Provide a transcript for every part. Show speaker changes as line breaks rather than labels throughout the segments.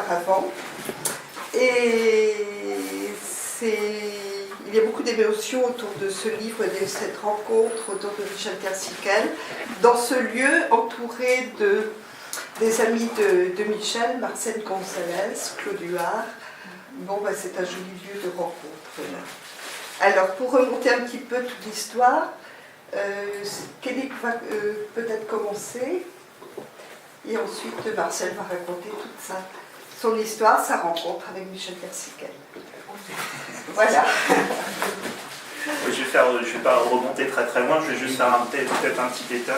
auparavant. Et il y a beaucoup d'émotions autour de ce livre, de cette rencontre autour de Michel Tersiquel, dans ce lieu entouré des amis de Michel, Marcel Gonzalez, Claude Huard. Bon, c'est un joli lieu de rencontre. Là. Alors, pour remonter un petit peu toute l'histoire, Kelly va peut-être commencer, et ensuite Marcel va raconter toute son histoire, sa rencontre avec Michel Tersiquel. Voilà.
Je vais pas remonter très très loin, je vais juste faire peut-être un petit état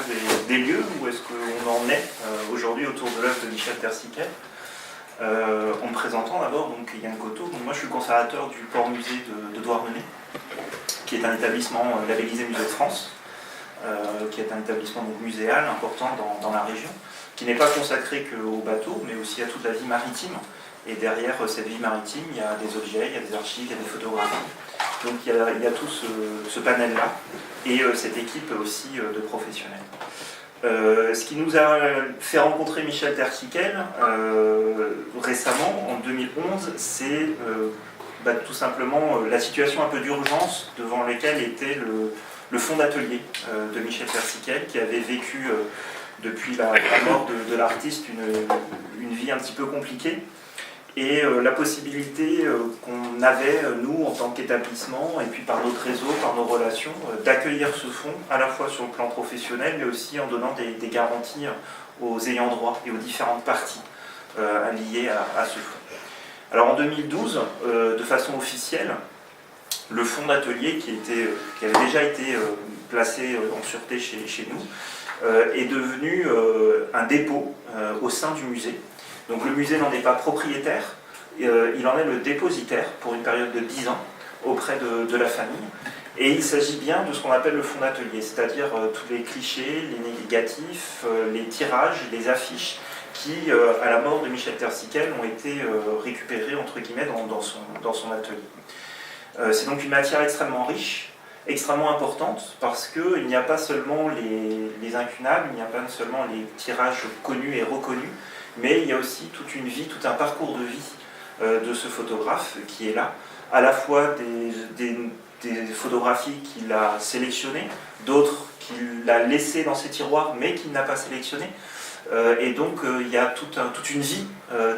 des lieux, où est-ce qu'on en est aujourd'hui autour de l'œuvre de Michel Tersiquel. En me présentant d'abord, donc Yann Coteau, donc moi je suis le conservateur du port-musée de Douarnenez, qui est un établissement labellisé Musée de France, qui est un établissement donc, muséal important dans la région, qui n'est pas consacré qu'aux bateaux, mais aussi à toute la vie maritime. Et derrière cette vie maritime, il y a des objets, il y a des archives, il y a des photographies. Donc il y a tout ce panel-là, et cette équipe aussi de professionnels. Ce qui nous a fait rencontrer Michel Tersiquel récemment, en 2011, c'est tout simplement la situation un peu d'urgence devant laquelle était le fonds d'atelier de Michel Tersiquel, qui avait vécu depuis la mort de l'artiste une vie un petit peu compliquée. Et la possibilité qu'on avait, nous, en tant qu'établissement, et puis par notre réseau, par nos relations, d'accueillir ce fonds, à la fois sur le plan professionnel, mais aussi en donnant des garanties aux ayants droit et aux différentes parties liées à ce fonds. Alors en 2012, de façon officielle, le fonds d'atelier qui avait déjà été placé en sûreté chez nous, est devenu un dépôt au sein du musée. Donc le musée n'en est pas propriétaire, il en est le dépositaire pour une période de 10 ans auprès de la famille. Et il s'agit bien de ce qu'on appelle le fonds d'atelier, c'est-à-dire tous les clichés, les négatifs, les tirages, les affiches qui, à la mort de Michel Tersiquel, ont été récupérés entre guillemets dans son atelier. C'est donc une matière extrêmement riche, extrêmement importante, parce qu'il n'y a pas seulement les incunables, il n'y a pas seulement les tirages connus et reconnus, mais il y a aussi toute une vie, tout un parcours de vie de ce photographe qui est là, à la fois des photographies qu'il a sélectionnées, d'autres qu'il a laissées dans ses tiroirs mais qu'il n'a pas sélectionnées. Et donc il y a toute une vie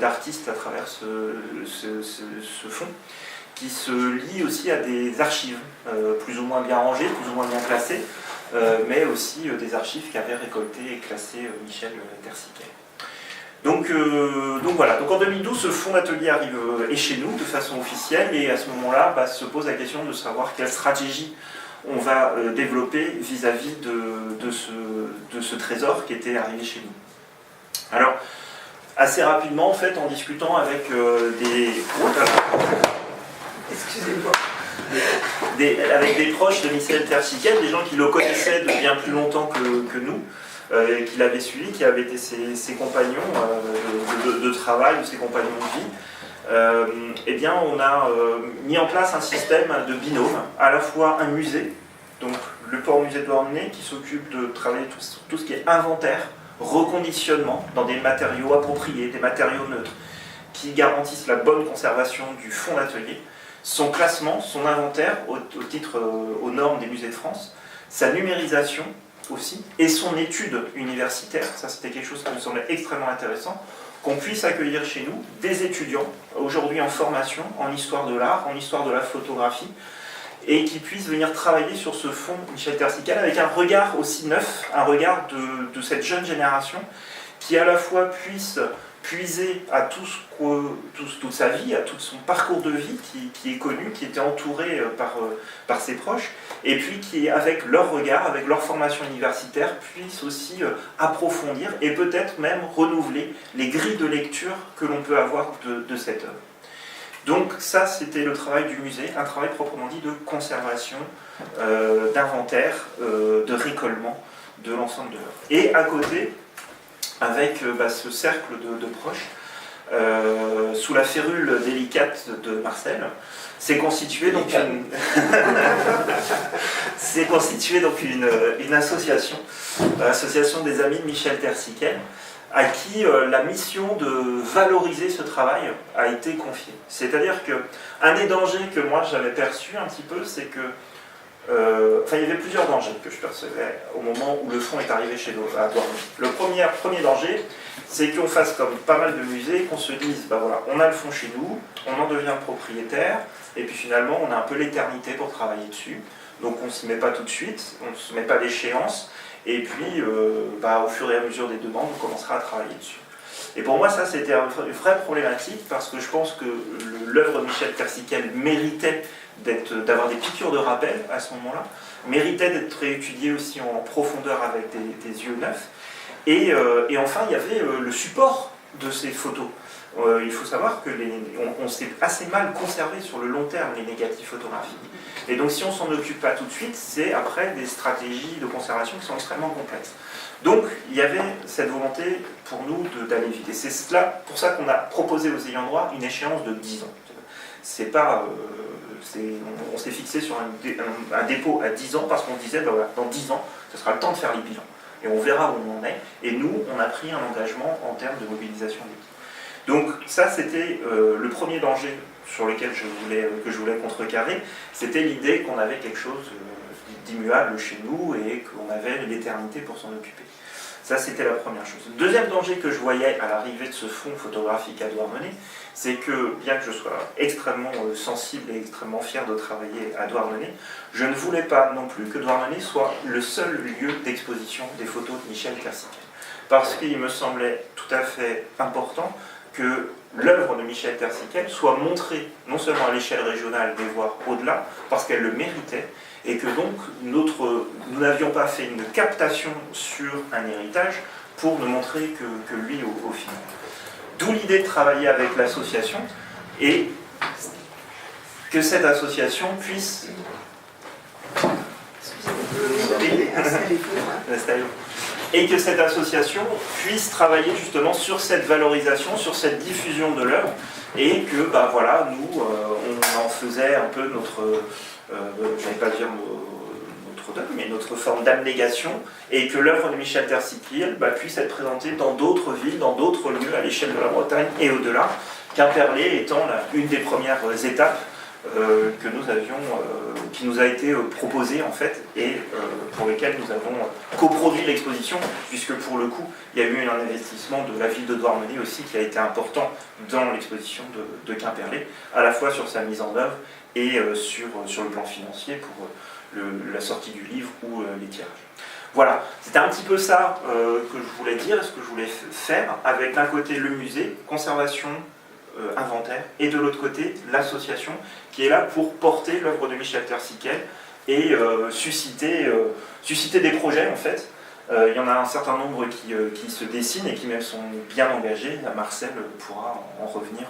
d'artiste à travers ce fonds, qui se lie aussi à des archives plus ou moins bien rangées, plus ou moins bien classées, mais aussi des archives qu'avait récoltées et classées Michel Tersiquel. Donc voilà, donc en 2012, ce fonds d'atelier est chez nous de façon officielle, et à ce moment-là, se pose la question de savoir quelle stratégie on va développer vis-à-vis de ce trésor qui était arrivé chez nous. Alors, assez rapidement, en fait, en discutant avec avec des proches de Michel Tersiquel, des gens qui le connaissaient de bien plus longtemps que nous, qu'il avait suivi, qui avaient été ses compagnons de travail ou ses compagnons de vie, eh bien on a mis en place un système de binôme, à la fois un musée, donc le port-musée de Douarnenez, qui s'occupe de travailler tout ce qui est inventaire, reconditionnement dans des matériaux appropriés, des matériaux neutres, qui garantissent la bonne conservation du fonds d'atelier, son classement, son inventaire aux normes des musées de France, sa numérisation aussi, et son étude universitaire. Ça, c'était quelque chose qui me semblait extrêmement intéressant, qu'on puisse accueillir chez nous des étudiants, aujourd'hui en formation, en histoire de l'art, en histoire de la photographie, et qui puissent venir travailler sur ce fonds Michel Tersiquel avec un regard aussi neuf, un regard de cette jeune génération, qui à la fois puisse puiser à toute sa vie, à tout son parcours de vie qui est connu, qui était entouré par ses proches, et puis qui, avec leur regard, avec leur formation universitaire, puisse aussi approfondir et peut-être même renouveler les grilles de lecture que l'on peut avoir de cette œuvre. Donc ça, c'était le travail du musée, un travail proprement dit de conservation, d'inventaire, de récollement de l'ensemble de l'œuvre. Et à côté, avec ce cercle de proches, sous la férule délicate de Marcel, s'est constituée donc une association, l'association des amis de Michel Tersiquel, à qui la mission de valoriser ce travail a été confiée. C'est-à-dire qu'un des dangers que moi j'avais perçu un petit peu, c'est que il y avait plusieurs dangers que je percevais au moment où le fonds est arrivé chez nous à Douarnenez. Le premier danger, c'est qu'on fasse comme pas mal de musées, qu'on se dise, bah voilà, on a le fonds chez nous, on en devient propriétaire, et puis finalement on a un peu l'éternité pour travailler dessus. Donc on ne s'y met pas tout de suite, on ne se met pas d'échéance, et puis au fur et à mesure des demandes, on commencera à travailler dessus. Et pour moi, ça, c'était une vraie problématique, parce que je pense que l'œuvre de Michel Tersiquel méritait d'avoir des piqûres de rappel à ce moment-là, méritait d'être réétudiée aussi en profondeur avec des yeux neufs. Et enfin, il y avait le support de ces photos. Il faut savoir qu'on s'est assez mal conservé sur le long terme les négatifs photographiques. Et donc si on ne s'en occupe pas tout de suite, c'est après des stratégies de conservation qui sont extrêmement complexes. Donc il y avait cette volonté pour nous d'aller vite. Et c'est pour ça qu'on a proposé aux ayants droit une échéance de 10 ans. C'est pas, on s'est fixé sur un dépôt à 10 ans parce qu'on disait, ben voilà, dans 10 ans, ce sera le temps de faire les bilans. Et on verra où on en est. Et nous, on a pris un engagement en termes de mobilisation d'équipe. Donc ça, c'était le premier danger sur lequel que je voulais contrecarrer. C'était l'idée qu'on avait quelque chose d'immuable chez nous et qu'on avait l'éternité pour s'en occuper. Ça, c'était la première chose. Le deuxième danger que je voyais à l'arrivée de ce fonds photographique à Douarnenez, c'est que, bien que je sois extrêmement sensible et extrêmement fier de travailler à Douarnenez, je ne voulais pas non plus que Douarnenez soit le seul lieu d'exposition des photos de Michel Tersiquel. Parce qu'il me semblait tout à fait important que l'œuvre de Michel Tersiquel soit montrée non seulement à l'échelle régionale, mais voire au-delà, parce qu'elle le méritait, et que donc nous n'avions pas fait une captation sur un héritage pour ne montrer que lui au final. D'où l'idée de travailler avec l'association et que cette association puisse... Et que cette association puisse travailler justement sur cette valorisation, sur cette diffusion de l'œuvre, et que nous, on en faisait un peu notre, je n'allais pas dire notre deuil, mais notre forme d'abnégation, et que l'œuvre de Michel Tersiquel puisse être présentée dans d'autres villes, dans d'autres lieux à l'échelle de la Bretagne et au-delà, Quimperlé étant une des premières étapes que nous avions, qui nous a été proposée en fait, et pour lesquelles nous avons coproduit l'exposition, puisque pour le coup, il y a eu un investissement de la ville de Douarnenez aussi qui a été important dans l'exposition de Quimperlé, à la fois sur sa mise en œuvre et sur le plan financier pour la sortie du livre ou les tirages. Voilà, c'était un petit peu ça que je voulais dire et ce que je voulais faire, avec d'un côté le musée, conservation, inventaire, et de l'autre côté l'association qui est là pour porter l'œuvre de Michel Tersiquel et susciter des projets en fait. Il y en a un certain nombre qui se dessinent et qui même sont bien engagés. Marcel pourra en revenir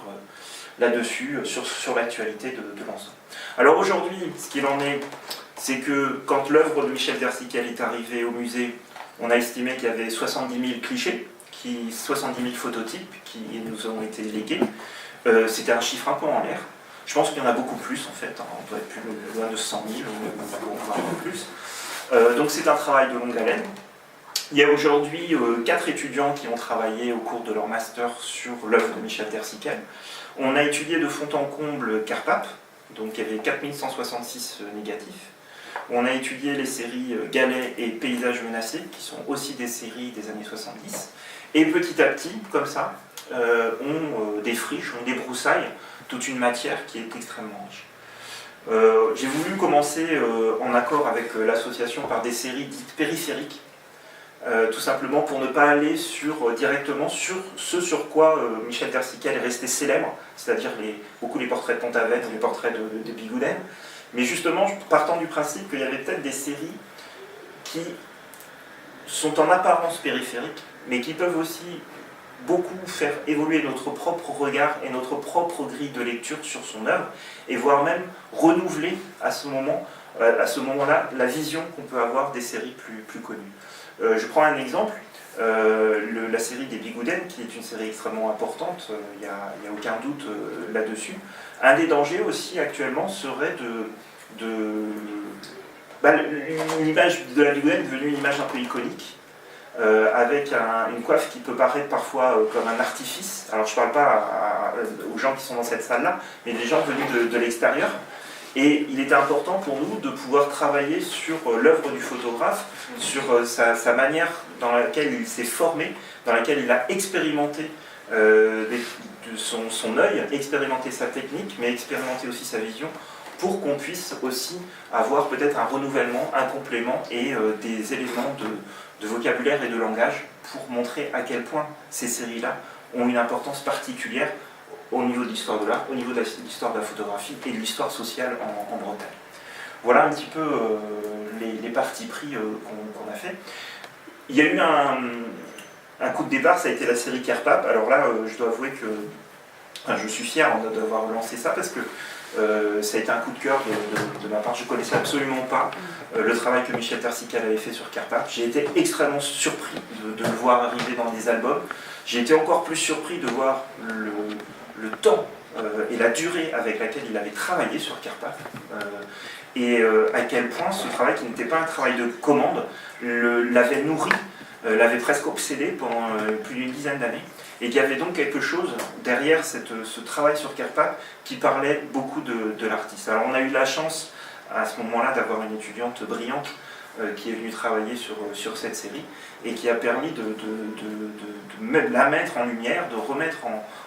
là-dessus, sur l'actualité de l'ensemble. Alors aujourd'hui, ce qu'il en est, c'est que quand l'œuvre de Michel Tersiquel est arrivée au musée, on a estimé qu'il y avait 70 000 clichés, 70 000 phototypes qui nous ont été légués. C'était un chiffre un peu en l'air. Je pense qu'il y en a beaucoup plus en fait, on doit être plus loin de 100 000 ou un peu plus. Donc c'est un travail de longue haleine. Il y a aujourd'hui 4 étudiants qui ont travaillé au cours de leur master sur l'œuvre de Michel Tersiquel. On a étudié de fond en comble Carpape, donc il y avait 4166 négatifs. On a étudié les séries Galets et Paysages menacés, qui sont aussi des séries des années 70. Et petit à petit, comme ça, on défriche, on débroussaille toute une matière qui est extrêmement riche. J'ai voulu commencer en accord avec l'association par des séries dites périphériques, tout simplement pour ne pas aller directement sur ce sur quoi Michel Tersiquel est resté célèbre, c'est-à-dire beaucoup les portraits de Pont-Aven ou les portraits de Bigouden, mais justement partant du principe qu'il y avait peut-être des séries qui sont en apparence périphériques, mais qui peuvent aussi beaucoup faire évoluer notre propre regard et notre propre grille de lecture sur son œuvre, et voire même renouveler à ce moment-là la vision qu'on peut avoir des séries plus connues. Je prends un exemple, la série des Bigouden, qui est une série extrêmement importante, il n'y a aucun doute là-dessus. Un des dangers aussi actuellement serait l'image de la Bigouden est devenue une image un peu iconique, avec une coiffe qui peut paraître parfois comme un artifice. Alors je ne parle pas aux gens qui sont dans cette salle-là, mais des gens venus de l'extérieur. Et il était important pour nous de pouvoir travailler sur l'œuvre du photographe, sur sa manière dans laquelle il s'est formé, dans laquelle il a expérimenté son œil, expérimenté sa technique, mais expérimenté aussi sa vision, pour qu'on puisse aussi avoir peut-être un renouvellement, un complément et des éléments de vocabulaire et de langage pour montrer à quel point ces séries-là ont une importance particulière au niveau de l'histoire de l'art, au niveau de l'histoire de la photographie et de l'histoire sociale en Bretagne. Voilà un petit peu les partis pris qu'on a fait. Il y a eu un coup de départ, ça a été la série Kerpap. Alors là, je dois avouer que je suis fier d'avoir lancé ça parce que ça a été un coup de cœur de ma part. Je ne connaissais absolument pas le travail que Michel Tersical avait fait sur Kerpap. J'ai été extrêmement surpris de le voir arriver dans des albums. J'ai été encore plus surpris de voir le temps et la durée avec laquelle il avait travaillé sur Kerpap. Et à quel point ce travail, qui n'était pas un travail de commande, l'avait nourri, l'avait presque obsédé pendant plus d'une dizaine d'années. Et qu'il y avait donc quelque chose derrière ce travail sur Kerpap qui parlait beaucoup de l'artiste. Alors on a eu la chance à ce moment-là d'avoir une étudiante brillante qui est venue travailler sur cette série et qui a permis de la mettre en lumière, de remettre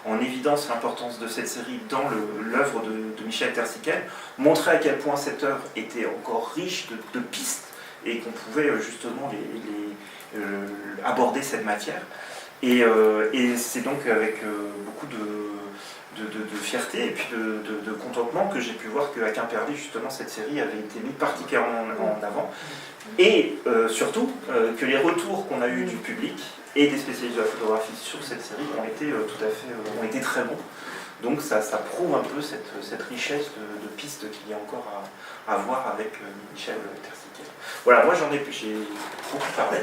en évidence l'importance de cette série dans l'œuvre de Michel Tersical, montrer à quel point cette œuvre était encore riche de pistes et qu'on pouvait justement aborder cette matière. Et c'est donc avec beaucoup de fierté et puis de contentement que j'ai pu voir qu'à Quimperlé, justement, cette série avait été mise particulièrement en avant. Et surtout, que les retours qu'on a eus du public et des spécialistes de la photographie sur cette série ont été très bons. Donc ça prouve un peu cette richesse de pistes qu'il y a encore à voir avec Michel Tersical. Voilà, moi j'ai beaucoup parlé.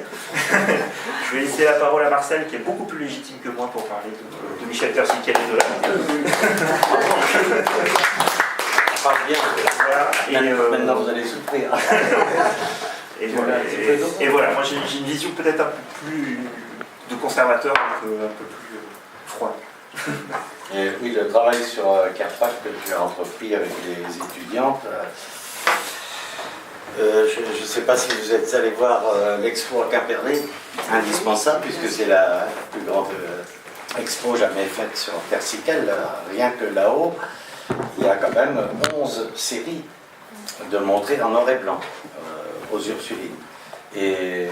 Je vais laisser la parole à Marcel, qui est beaucoup plus légitime que moi pour parler de Michel Tersical et de l'art.
Ça parle bien.
Voilà. Et,
maintenant vous allez souffrir.
Et voilà, moi j'ai une vision peut-être un peu plus de conservateur, un peu plus froide.
Et oui, le travail sur Kerpap que tu as entrepris avec les étudiantes, je ne sais pas si vous êtes allé voir l'expo à Quimperlé, indispensable, puisque c'est la plus grande expo jamais faite sur Tersical. Rien que là-haut, il y a quand même 11 séries de montrées en noir et blanc aux Ursulines. Et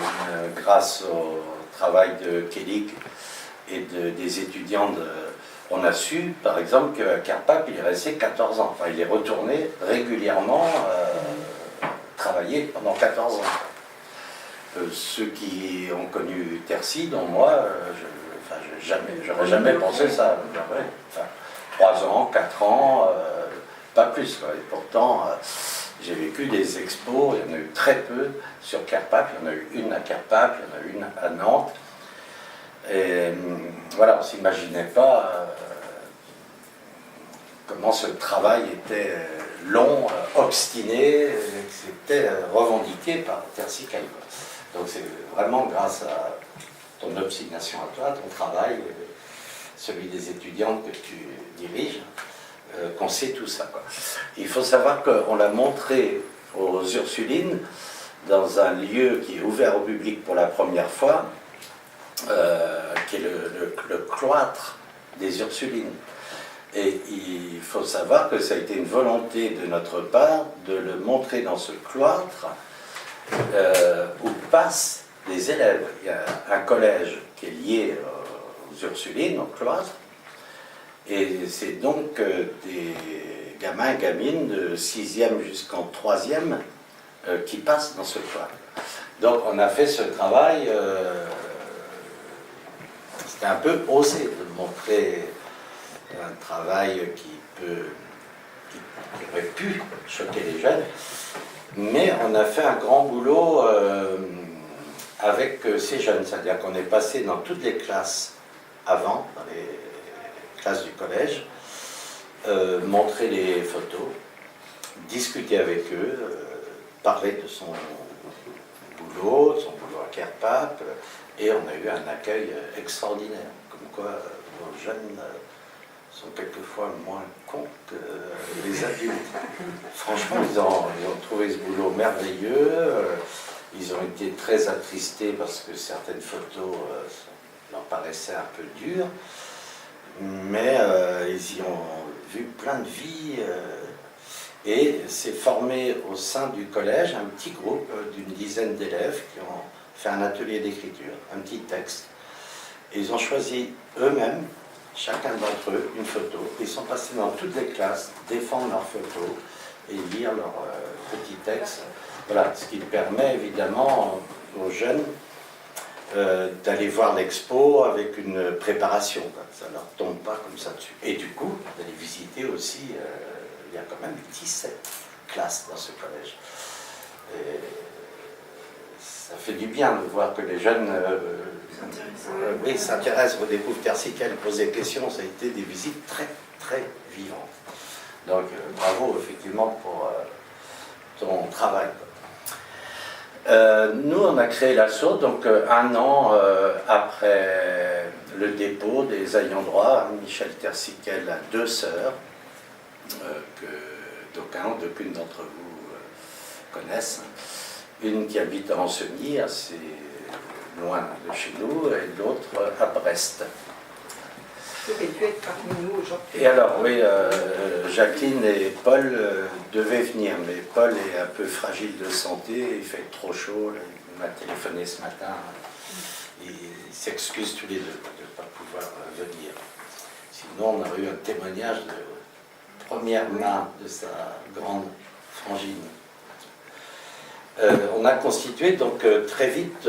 grâce au travail de Kelly et des étudiants, on a su, par exemple, qu'à Kerpap, il est resté 14 ans. Enfin, il est retourné régulièrement travailler pendant 14 ans. Ceux qui ont connu Tercy, dont moi, j'aurais jamais pensé ça. Enfin, 3 ans, 4 ans, pas plus. Quoi. Et pourtant, j'ai vécu des expos, il y en a eu très peu sur Kerpap. Il y en a eu une à Kerpap, il y en a eu une à Nantes. Et voilà, on ne s'imaginait pas comment ce travail était long, obstiné, c'était revendiqué par Tersical. Donc c'est vraiment grâce à ton obstination à toi, ton travail, celui des étudiantes que tu diriges, qu'on sait tout ça. Quoi. Il faut savoir qu'on l'a montré aux Ursulines dans un lieu qui est ouvert au public pour la première fois, qui est le cloître des Ursulines. Et il faut savoir que ça a été une volonté de notre part de le montrer dans ce cloître où passent des élèves. Il y a un collège qui est lié aux Ursulines, au cloître, et c'est donc des gamins, gamines de 6e jusqu'en 3e qui passent dans ce cloître. Donc on a fait ce travail, c'était un peu osé de montrer un travail qui aurait pu choquer les jeunes, mais on a fait un grand boulot avec ces jeunes, c'est-à-dire qu'on est passé dans toutes les classes avant, dans les classes du collège, montrer les photos, discuter avec eux, parler de son boulot Kerpape, et on a eu un accueil extraordinaire, comme quoi nos jeunes sont quelquefois moins cons que les adultes. Franchement, ils ont trouvé ce boulot merveilleux, ils ont été très attristés parce que certaines photos leur paraissaient un peu dures, mais ils y ont vu plein de vie. Et s'est formé au sein du collège un petit groupe d'une dizaine d'élèves qui ont fait un atelier d'écriture, un petit texte. Et ils ont choisi eux-mêmes, chacun d'entre eux, une photo. Ils sont passés dans toutes les classes, défendre leurs photos et lire leur petit texte. Voilà, ce qui permet évidemment aux jeunes d'aller voir l'expo avec une préparation. Ça ne leur tombe pas comme ça dessus. Et du coup, d'aller visiter aussi... il y a quand même 17 classes dans ce collège. Et ça fait du bien de voir que les jeunes s'intéressent, redécouvrent Tersiquel, posent des questions. Ça a été des visites très, très vivantes. Donc, bravo, effectivement, pour ton travail. Nous, on a créé l'assaut, donc 1 an après le dépôt des ayants droit. Michel Tersiquel a 2 sœurs, que d'aucune d'entre vous connaissent. Une qui habite à Ancenis, assez loin de chez nous, et l'autre à Brest.
Qui aurait dû être parmi nous aujourd'hui.
Et alors, oui, Jacqueline et Paul devaient venir, mais Paul est un peu fragile de santé, il fait trop chaud, il m'a téléphoné ce matin, ils s'excusent tous les deux de ne pas pouvoir venir. Sinon, on aurait eu un témoignage de première main de sa grande frangine. On a constitué donc très vite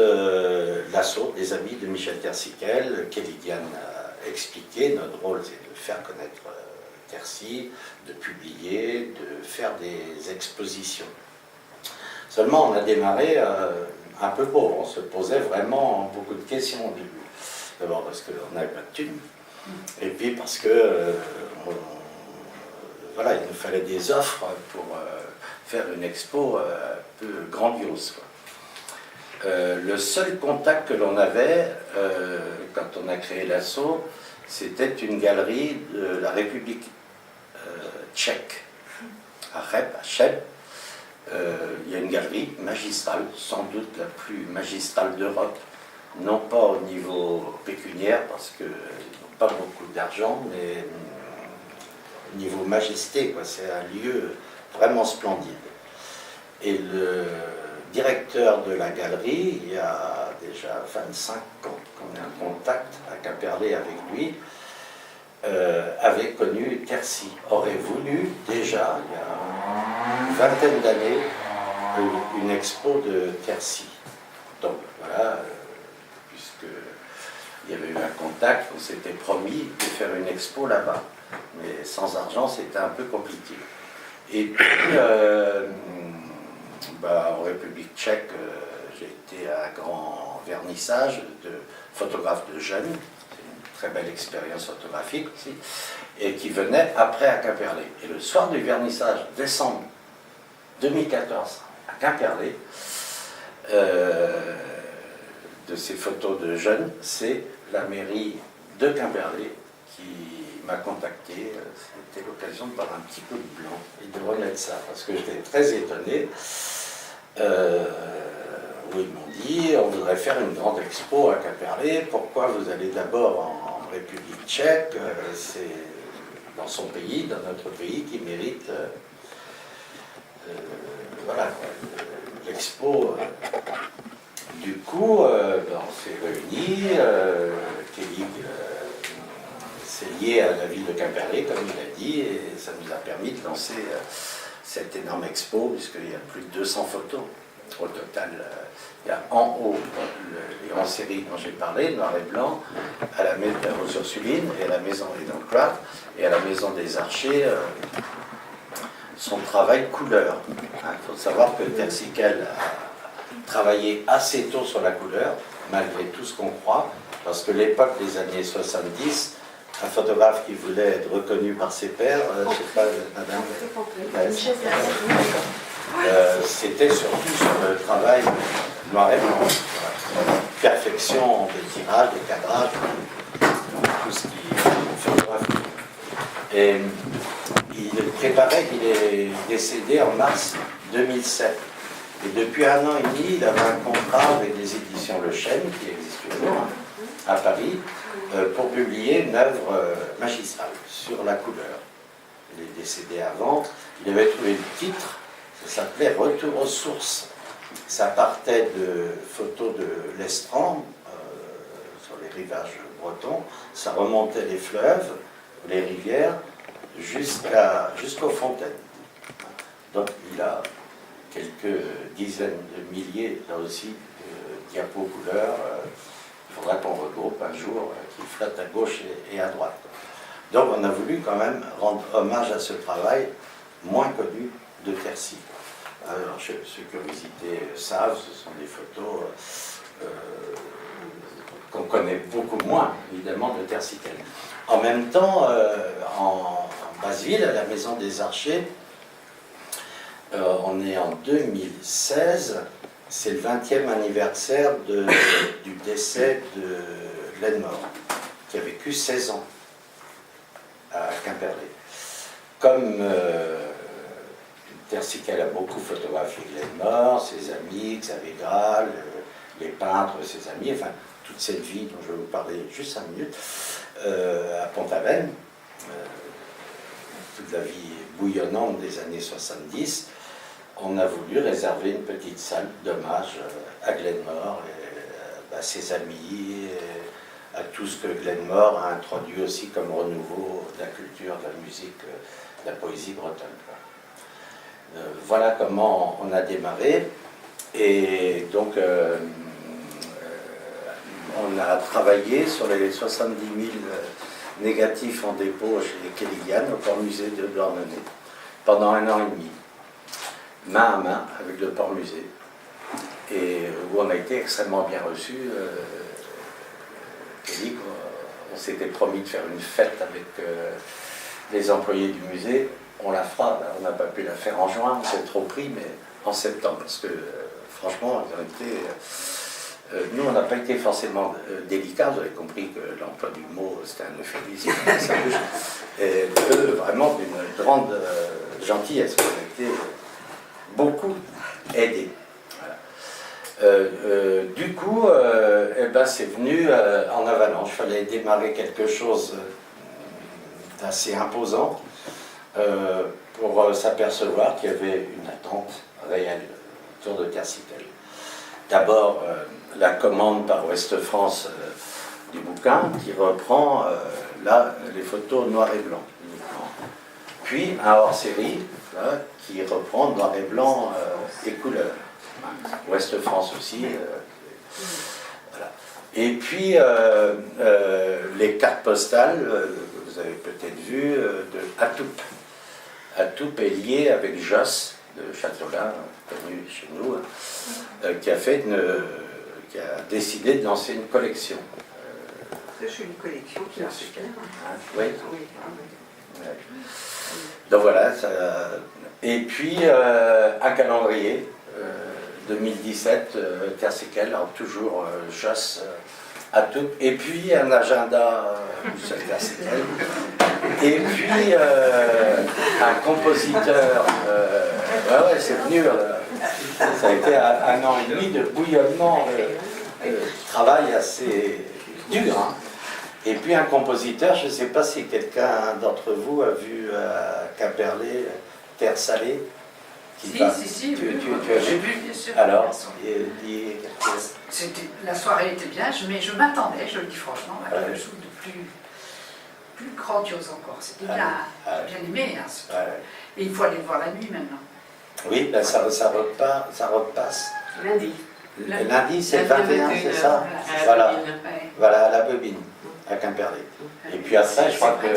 l'assaut des amis de Michel Tersiquel. Kélidiane a expliqué, notre rôle c'est de faire connaître Tercy, de publier, de faire des expositions. Seulement on a démarré un peu pauvre, on se posait vraiment beaucoup de questions au début. D'abord parce qu'on n'avait pas de thunes, et puis parce que voilà, il nous fallait des offres pour faire une expo un peu grandiose, quoi. Le seul contact que l'on avait quand on a créé l'assaut, c'était une galerie de la République tchèque, à Rep, à Cheb. Il y a une galerie magistrale, sans doute la plus magistrale d'Europe, non pas au niveau pécuniaire, parce qu'ils n'ont pas beaucoup d'argent, mais au niveau majesté, quoi. C'est un lieu vraiment splendide. Et le directeur de la galerie, il y a déjà 25 ans qu'on est en contact à Quimperlé avec lui, avait connu Tercy, aurait voulu déjà, il y a une vingtaine d'années, une expo de Tercy. Donc voilà, puisqu'il y avait eu un contact, on s'était promis de faire une expo là-bas. Mais sans argent, c'était un peu compliqué. Et puis, en République tchèque, j'ai été à un grand vernissage de photographes de jeunes. C'est une très belle expérience photographique aussi. Et qui venait après à Quimperlé. Et le soir du vernissage, décembre 2014, à Quimperlé, de ces photos de jeunes, c'est la mairie de Quimperlé qui m'a contacté. C'était l'occasion de voir un petit peu de blanc et de remettre ça, parce que j'étais très étonné. Où ils m'ont dit, on voudrait faire une grande expo à Quimperlé, pourquoi vous allez d'abord en République tchèque, c'est dans son pays, dans notre pays, qui mérite voilà, l'expo. Du coup, on s'est réunis, Kelly s'est lié à la ville de Quimperlé, comme il a dit, et ça nous a permis de lancer cette énorme expo, puisqu'il y a plus de 200 photos. Au total, il y a en haut les 11 séries dont j'ai parlé, noir et blanc, à la maison aux Ursulines, et à la maison Edencraft, et à la maison des Archers, son travail couleur. Il faut savoir que Tersiquel a travaillé assez tôt sur la couleur, malgré tout ce qu'on croit, parce que l'époque des années 70, un photographe qui voulait être reconnu par ses pairs, je ne sais pas, madame, c'était surtout sur le travail noir et blanc. perfection des tirages, des cadrages, tout ce qui est photographique. Et il préparait, il est décédé en mars 2007. Et depuis 1 an et demi, il avait un contrat avec les éditions Le Chêne, qui existent toujours, à Paris, pour publier une œuvre magistrale sur la couleur. Il est décédé avant, il avait trouvé le titre, ça s'appelait Retour aux sources. Ça partait de photos de l'Estran, sur les rivages bretons, ça remontait les fleuves, les rivières, jusqu'aux fontaines. Donc il a quelques dizaines de milliers, là aussi, de diapos couleurs. Il faudra qu'on regroupe un jour, qui flotte à gauche et à droite. Donc on a voulu quand même rendre hommage à ce travail moins connu de Tercy. Alors ceux qui ont visité savent, ce sont des photos qu'on connaît beaucoup moins, évidemment, de Tercy-Quel. En même temps, en Basse-Ville, à la Maison des Archers, on est en 2016, c'est le 20e anniversaire du décès de Glenmore, qui a vécu 16 ans à Quimperlé. Comme Tercy-Quel a beaucoup photographié Glenmore, ses amis, Xavier Graal, les peintres, ses amis, enfin toute cette vie dont je vais vous parler juste 5 minutes, à Pont-Aven, toute la vie bouillonnante des années 70, on a voulu réserver une petite salle d'hommage à Glenmore, et à ses amis, et à tout ce que Glenmore a introduit aussi comme renouveau de la culture, de la musique, de la poésie bretonne. Voilà comment on a démarré. Et donc, on a travaillé sur les 70 000 négatifs en dépôt chez Kellyanne au Port Musée de Douarnenez pendant 1 an et demi, main à main avec le Port Musée, et où on a été extrêmement bien reçus. Kelly, on s'était promis de faire une fête avec les employés du musée. On la fera, on n'a pas pu la faire en juin, on s'est trop pris, mais en septembre, parce que franchement, ils ont été... nous, on n'a pas été forcément délicats, vous avez compris que l'emploi du mot, c'était un euphémisme, ça bouge. Et eux, vraiment, d'une grande gentillesse, on a été beaucoup aidés. Voilà. Du coup, eh ben, c'est venu en avalanche, il fallait démarrer quelque chose d'assez imposant pour s'apercevoir qu'il y avait une attente réelle autour de Tercy-Quel. D'abord, la commande par Ouest France du bouquin qui reprend là les photos noir et blanc uniquement. Puis un hors-série qui reprend noir et blanc et couleur. Ouest France aussi. Voilà. Et puis les cartes postales, vous avez peut-être vu, de Atoup. Atoup est lié avec Josse de Châteaulin, connu chez nous, qui a décidé de lancer une collection.
C'est une collection qui a super.
Oui. Ouais. Donc voilà, et puis un calendrier 2017, Tercy-Quel, alors toujours Josse, Atoup, et puis un agenda Tercy-Quel, et puis un compositeur. Ouais, c'est venu. Ça a été 1 an et demi de bouillonnement, travail assez dur. Hein. Et puis un compositeur, je ne sais pas si quelqu'un d'entre vous a vu à Quimperlé, Terre salée.
Si,
tu as
j'ai
vu,
vu, bien sûr.
alors,
la soirée était bien, mais je m'attendais, je le dis franchement, à quelque chose de plus grandiose encore. C'était bien, j'ai bien aimé. Hein, et il faut aller le voir la nuit maintenant.
Oui, ben ça repasse.
Lundi.
Lundi, c'est le 21, c'est ça? Voilà, voilà, à la Bobine, à Quimperlé. Et puis après, je crois que...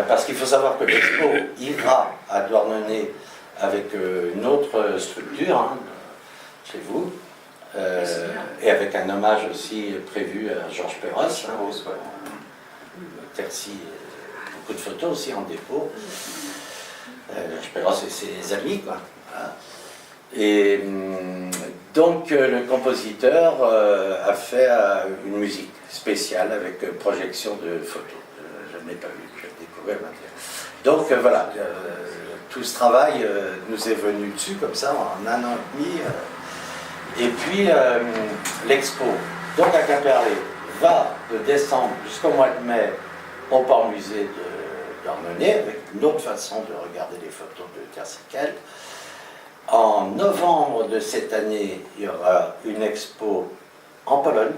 parce qu'il faut savoir que l'expo ira à Douarnenez avec une autre structure, hein, chez vous, et avec un hommage aussi prévu à Georges Perros, hein, Tercy, beaucoup de photos aussi en dépôt. Georges Perros et ses amis, quoi. Voilà. Et Donc le compositeur a fait une musique spéciale avec projection de photos. Je ne l'ai pas vu, je l'ai découvert maintenant. Donc voilà, tout ce travail nous est venu dessus comme ça en un an et demi. Et puis l'expo, donc à Quimperlé, va de décembre jusqu'au mois de mai au Port Musée d'Armenay, avec une autre façon de regarder les photos de Terre-Siquel. En novembre de cette année, il y aura une expo en Pologne,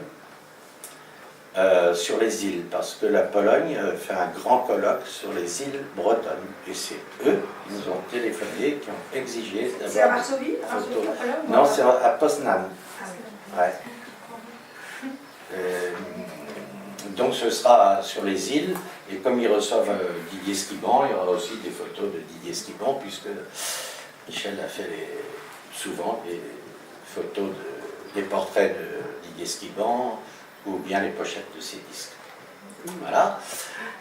sur les îles, parce que la Pologne fait un grand colloque sur les îles bretonnes. Et c'est eux qui nous ont téléphoné, qui ont exigé d'avoir...
C'est à Varsovie, la Pologne?
Non, c'est à Poznan. Ouais. Donc ce sera sur les îles, et comme ils reçoivent Didier Skiban, il y aura aussi des photos de Didier Skiban, puisque Michel a fait souvent des photos, des portraits de Didier Skiban, ou bien les pochettes de ses disques. Voilà.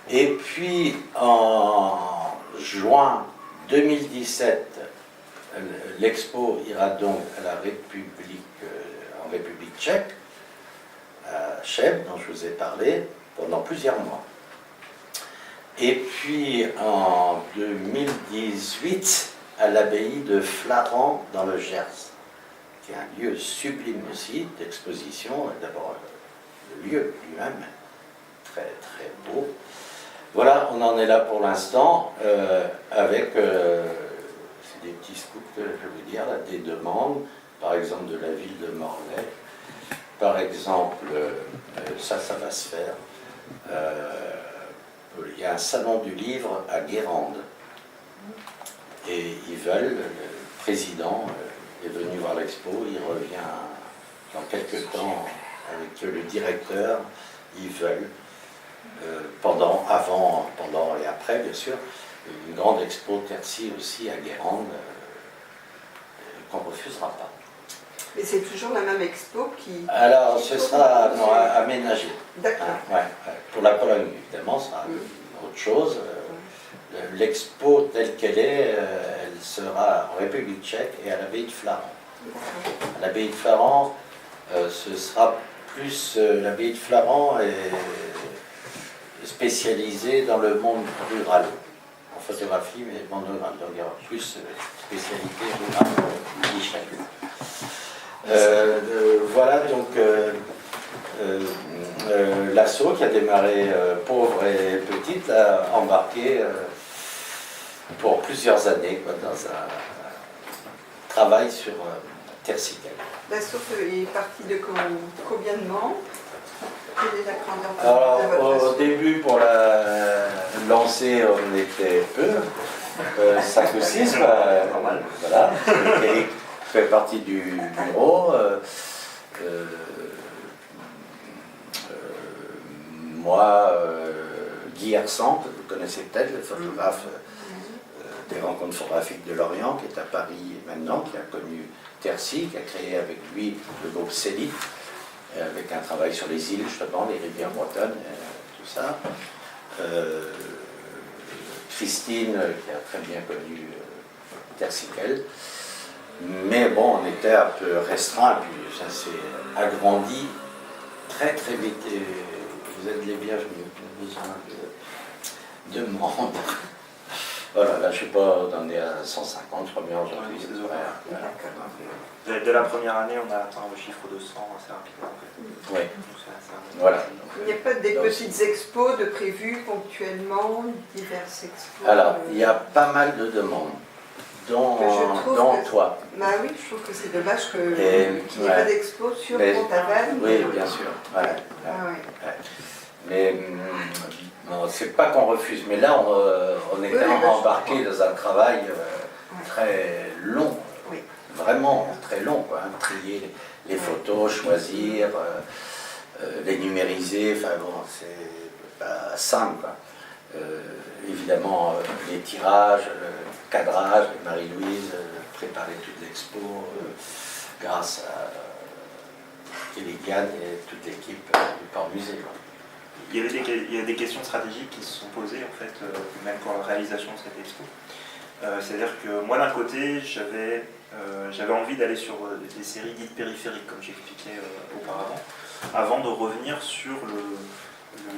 Et puis en juin 2017, l'expo ira donc à la République, en République tchèque, à Cheb, dont je vous ai parlé, pendant plusieurs mois. Et puis en 2018, à l'abbaye de Flaran, dans le Gers, qui est un lieu sublime aussi d'exposition. D'abord, le lieu lui-même, très très beau. Voilà, on en est là pour l'instant, avec, c'est des petits scoops que je vais vous dire, là, des demandes, par exemple de la ville de Morlaix, par exemple, ça va se faire, il y a un salon du livre à Guérande, et ils veulent, le président est venu voir l'expo, il revient dans quelques temps avec le directeur, ils veulent, pendant, avant, pendant et après, bien sûr, une grande expo Tercy aussi à Guérande, qu'on ne refusera pas.
Mais c'est toujours la même expo qui...
Alors, ce sera aménagé.
D'accord.
Ouais. Pour la Pologne, évidemment, ce sera autre chose. L'expo telle qu'elle est, elle sera en République tchèque et à l'abbaye de Flaran. À l'abbaye de Flaran, ce sera plus... l'abbaye de Flaran est spécialisée dans le monde rural, en photographie, mais monde rural. Donc il y aura plus spécialité rurale. Voilà donc l'asso qui a démarré pauvre et petite a embarqué pour plusieurs années dans un travail sur Tercy-Siquel.
L'asso est parti de combien de membres? Quelle est la grandeur de
Alors
votre
au
asso?
début pour la lancer on était peu, 5 ou 6, normal, voilà. Eric fait partie du bureau. Moi, Guy Hersan, que vous connaissez peut-être, le photographe des rencontres photographiques de Lorient, qui est à Paris maintenant, qui a connu Tercy, qui a créé avec lui le groupe Célie, avec un travail sur les îles, justement, les rivières bretonnes, tout ça. Christine, qui a très bien connu Tercy-Siquel. Mais bon, on était un peu restreint, puis ça s'est agrandi très très vite. Et vous êtes les bienvenus, on a besoin de monde. Voilà, là je sais pas, on est à 150, je crois bien aujourd'hui.
Dès la première année, on a atteint le chiffre de 100 assez rapidement. En fait.
Oui. Voilà.
Il n'y a pas des petites expos de prévues ponctuellement, diverses expos?
Alors, il y a pas mal de demandes, dont toi.
Bah oui, je trouve que c'est dommage qu'il n'y ait pas d'expo sur Pont-Aven.
Oui, bien sûr. Ouais. Mais bon, c'est pas qu'on refuse, mais là on est quand même embarqué dans un travail très long, vraiment très long, quoi, hein, trier les photos, choisir, les numériser, enfin bon, c'est pas simple, quoi. Évidemment, les tirages, le cadrage, Marie-Louise, préparer toute l'expo, grâce à Kéligan et toute l'équipe du Port Musée.
Il y a des questions stratégiques qui se sont posées, en fait, même pour la réalisation de cette expo. C'est-à-dire que moi, d'un côté, j'avais j'avais envie d'aller sur des séries dites périphériques, comme j'expliquais auparavant, avant de revenir sur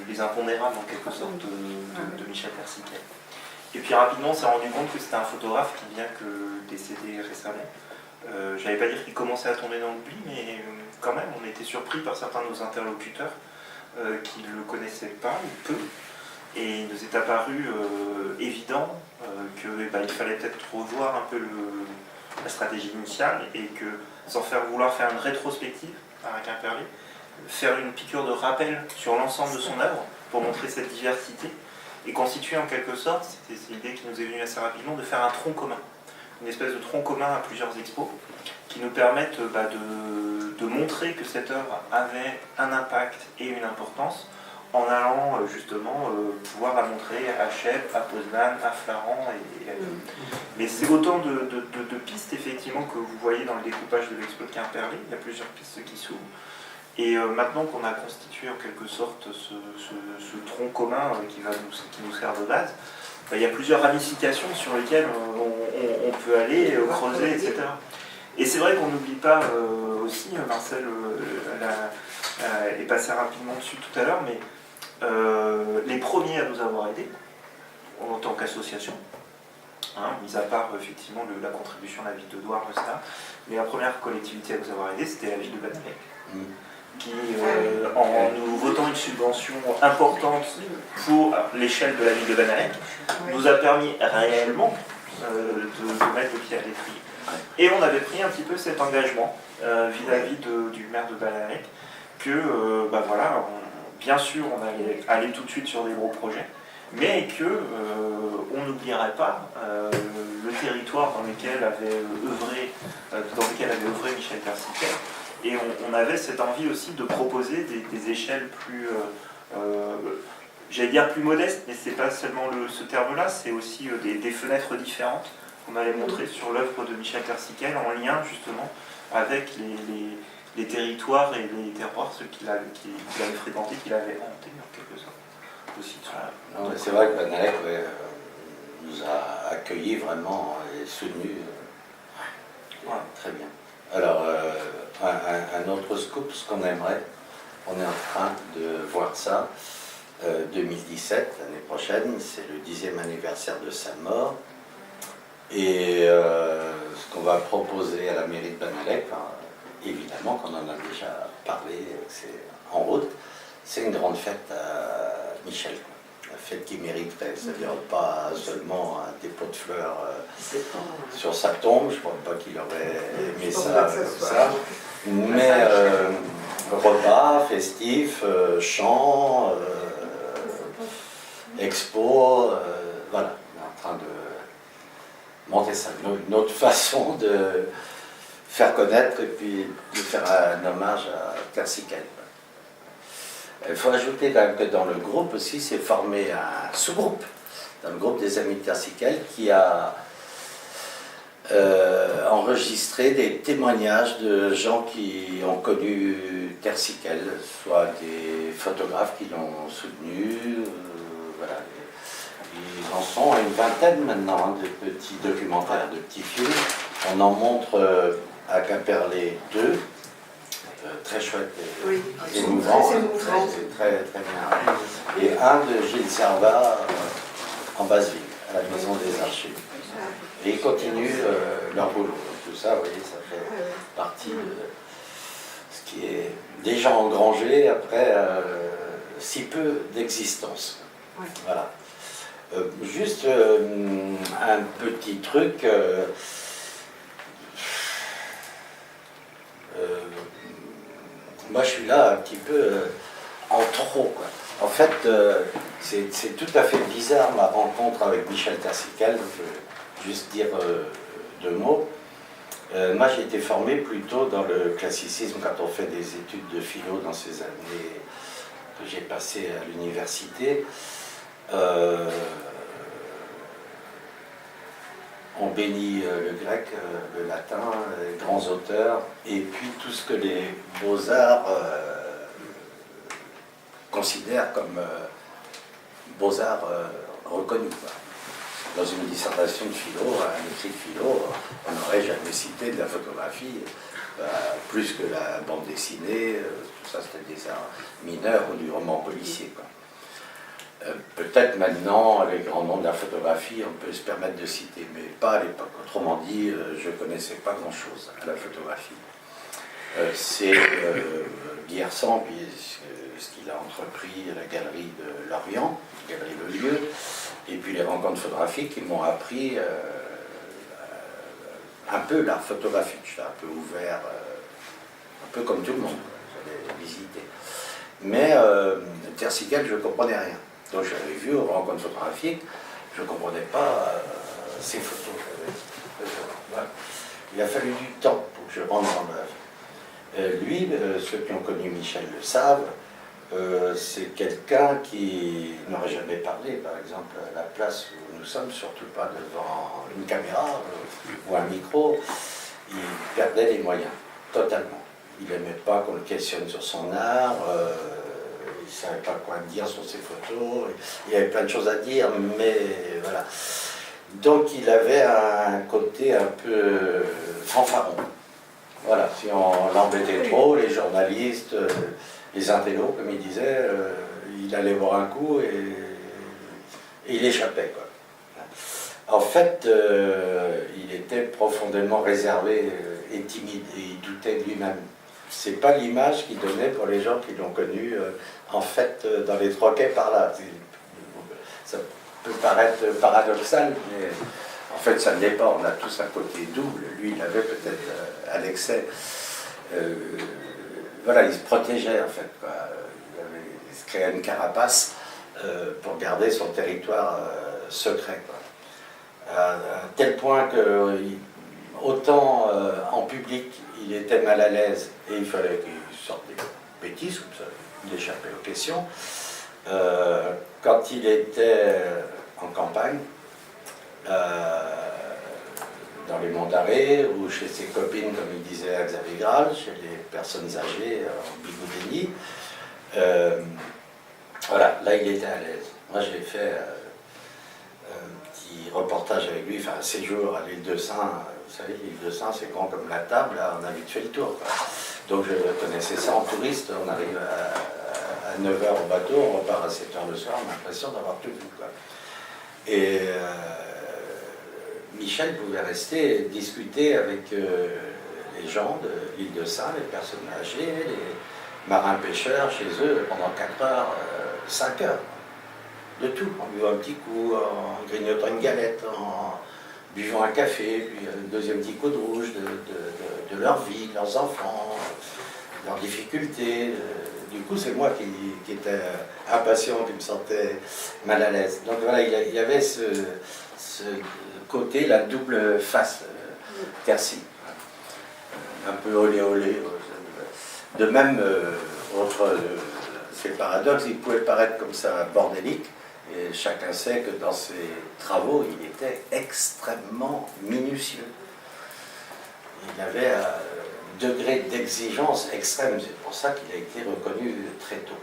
les impondérables, en quelque sorte, de Michel Persiquet. Et puis rapidement, on s'est rendu compte que c'était un photographe qui vient que décédé récemment. J'allais pas dire qu'il commençait à tomber dans l'oubli, mais quand même, on était surpris par certains de nos interlocuteurs qui ne le connaissaient pas ou peu. Et il nous est apparu évident qu'il fallait peut-être revoir un peu la stratégie initiale et que, sans vouloir faire une rétrospective à Quimperlé, faire une piqûre de rappel sur l'ensemble de son œuvre pour montrer cette diversité et constituer en quelque sorte, c'était l'idée qui nous est venue assez rapidement, de faire un tronc commun, une espèce de tronc commun à plusieurs expos qui nous permettent de montrer que cette œuvre avait un impact et une importance en allant justement pouvoir la montrer à Cheb, à Poznan, à Flaran et à tout. Mais c'est autant de pistes effectivement que vous voyez dans le découpage de l'expo de Quimperlé, il y a plusieurs pistes qui s'ouvrent. Et maintenant qu'on a constitué en quelque sorte ce tronc commun qui nous sert de base, il y a plusieurs ramifications sur lesquelles on peut aller creuser, etc. Et c'est vrai qu'on n'oublie pas aussi, Marcel est passé rapidement dessus tout à l'heure, mais les premiers à nous avoir aidés en tant qu'association, mis à part effectivement la contribution de la ville de Douarn, etc. Mais la première collectivité à nous avoir aidés, c'était la ville de Banalec, qui, en nous votant une subvention importante pour l'échelle de la ville de Banalec, nous a permis réellement de mettre le pied à l'étrier. Et on avait pris un petit peu cet engagement vis-à-vis du maire de Banalec, que voilà, bien sûr on allait aller tout de suite sur des gros projets, mais qu'on n'oublierait pas le territoire dans lequel avait œuvré Michel Persiquet. Et on avait cette envie aussi de proposer des échelles plus, j'allais dire plus modestes, mais c'est pas seulement ce terme-là, c'est aussi des fenêtres différentes qu'on allait montrer sur l'œuvre de Michel Persiquet en lien justement avec les territoires et les terroirs, ceux qu'il avait fréquentés, qu'il avait hantés en quelque sorte. Aussi.
C'est vrai que Banalec nous a accueillis vraiment et soutenus. Très bien. Alors, un autre scoop, ce qu'on aimerait, on est en train de voir ça, 2017, l'année prochaine, c'est le 10e anniversaire de sa mort. Et ce qu'on va proposer à la mairie de Banalec, évidemment qu'on en a déjà parlé, c'est en route, c'est une grande fête à Michel. Une fête qui mériterait, c'est-à-dire pas seulement un dépôt de fleurs sur sa tombe, je ne crois pas qu'il aurait aimé ça comme ça, mais repas, festifs, chants, expos, voilà, on est en train de monter ça, une autre façon de faire connaître et puis de faire un hommage à Persiquet. Il faut ajouter quand même que dans le groupe aussi s'est formé un sous-groupe, dans le groupe des Amis de Persiquet, qui a enregistré des témoignages de gens qui ont connu Persiquet, soit des photographes qui l'ont soutenu, voilà. Ils en sont à une vingtaine maintenant, de petits documentaires, de petits films. On en montre à Quimperlé 2. Très chouette et émouvant, très bien. Et un de Gilles Servat en Basse-Ville, à la Maison des Archives. Et ils continuent leur boulot. Donc tout ça, vous voyez, ça fait partie de ce qui est déjà engrangé après si peu d'existence. Voilà. Juste un petit truc. Moi, je suis là un petit peu en trop, quoi. En fait, c'est tout à fait bizarre ma rencontre avec Michel Persiquet. Je vais juste dire deux mots. Moi, j'ai été formé plutôt dans le classicisme quand on fait des études de philo dans ces années que j'ai passées à l'université. On bénit le grec, le latin, les grands auteurs, et puis tout ce que les beaux-arts considèrent comme beaux-arts reconnus. Dans une dissertation de philo, un écrit de philo, on aurait n'aurais jamais cité de la photographie, plus que la bande dessinée, tout ça c'était des arts mineurs ou du roman policier, quoi. Peut-être maintenant, avec le grand nom de la photographie, on peut se permettre de citer, mais pas à l'époque. Autrement dit, je ne connaissais pas grand-chose à la photographie. C'est Guy Hersant, ce qu'il a entrepris à la galerie de Lorient, galerie Le Lieu, et puis les rencontres photographiques qui m'ont appris un peu l'art photographique. J'étais un peu ouvert, un peu comme tout le monde, j'avais visité. Mais Tersical, je ne comprenais rien. Donc j'avais vu aux rencontres photographiques, je ne comprenais pas ces photos. Voilà. Il a fallu du temps pour que je rentre dans l'œuvre. Lui, ceux qui ont connu Michel le savent, c'est quelqu'un qui n'aurait jamais parlé, par exemple, à la place où nous sommes, surtout pas devant une caméra ou un micro. Il perdait les moyens, totalement. Il n'aimait pas qu'on le questionne sur son art. Il ne savait pas quoi dire sur ses photos, il y avait plein de choses à dire, mais voilà. Donc il avait un côté un peu fanfaron. Voilà, si on l'embêtait trop, les journalistes, les intellos, comme il disait, il allait boire un coup et il échappait, quoi. En fait, il était profondément réservé et timide, et il doutait de lui-même. C'est pas l'image qu'il donnait pour les gens qui l'ont connu en fait dans les trois quais par là. Ça peut paraître paradoxal, mais en fait ça ne l'est pas. On a tous un côté double. Lui, il avait peut-être à l'excès. Voilà, il se protégeait en fait, quoi. Il se créait une carapace pour garder son territoire secret, quoi. À tel point que autant en public il était mal à l'aise et il fallait qu'il sorte des bêtises comme ça, il échappait aux questions. Quand il était en campagne, dans les monts d'Arrée ou chez ses copines, comme il disait à Xavier Graal, chez les personnes âgées en Bigoudénie, voilà, là il était à l'aise. Moi j'ai fait un petit reportage avec lui, enfin un séjour à l'île de Saint. Vous savez, l'île de Saint, c'est grand comme la table, là, on a vite fait le tour, quoi. Donc je connaissais ça en touriste, on arrive à 9h au bateau, on repart à 7h le soir, on a l'impression d'avoir tout vu, quoi. Et Michel pouvait rester et discuter avec les gens de l'île de Saint, les personnes âgées, les marins-pêcheurs chez eux pendant 4 heures, 5 heures. De tout, en buvant un petit coup, en grignotant une galette, en buvant un café, puis un deuxième petit coup de rouge de leur vie, de leurs enfants, de leurs difficultés. Du coup, c'est moi qui étais impatient, qui me sentais mal à l'aise. Donc voilà, il y avait ce côté, la double face, Tercy. Un peu olé olé. De même, c'est le paradoxe, il pouvait paraître comme ça bordélique, et chacun sait que dans ses travaux, il était extrêmement minutieux. Il avait un degré d'exigence extrême, c'est pour ça qu'il a été reconnu très tôt.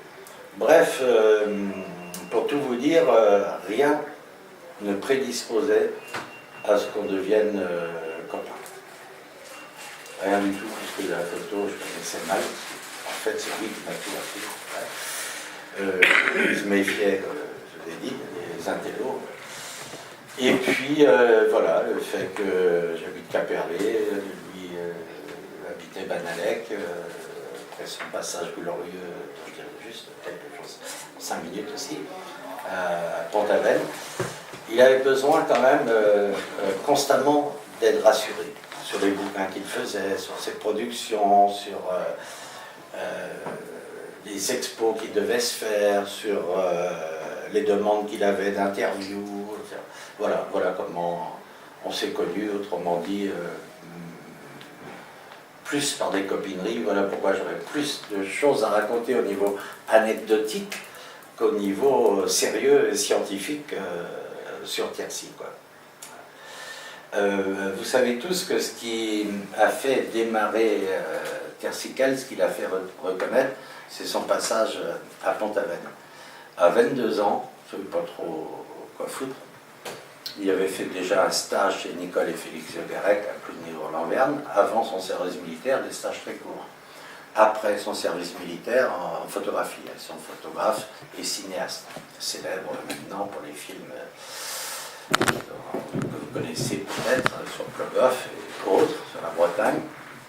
Bref, pour tout vous dire, rien ne prédisposait à ce qu'on devienne copains. Rien du tout, puisque la photo, je connaissais mal. En fait, c'est lui qui m'a tout appris. Il se méfiait, je l'ai dit, des intellos. Et puis, voilà, le fait que j'habite Quimperlé, lui habitait Banalec, après son passage glorieux, je dirais juste quelque chose, 5 minutes aussi, à Pont-Aven, il avait besoin quand même constamment d'être rassuré sur les bouquins qu'il faisait, sur ses productions, sur les expos qui devaient se faire, sur les demandes qu'il avait d'interviews. Voilà comment on s'est connus, autrement dit, plus par des copineries. Voilà pourquoi j'aurais plus de choses à raconter au niveau anecdotique qu'au niveau sérieux et scientifique sur Tercy, quoi. Vous savez tous que ce qui a fait démarrer Tersical, ce qui l'a fait reconnaître, c'est son passage à Pont-Aven. À 22 ans, je ne savais pas trop quoi foutre, il avait fait déjà un stage chez Nicole et Félix Le Garec à Plougny-Lanverne, avant son service militaire, des stages très courts. Après son service militaire en photographie, elles sont photographes et cinéastes, célèbres maintenant pour les films que vous connaissez peut-être sur Plogoff et autres, sur la Bretagne,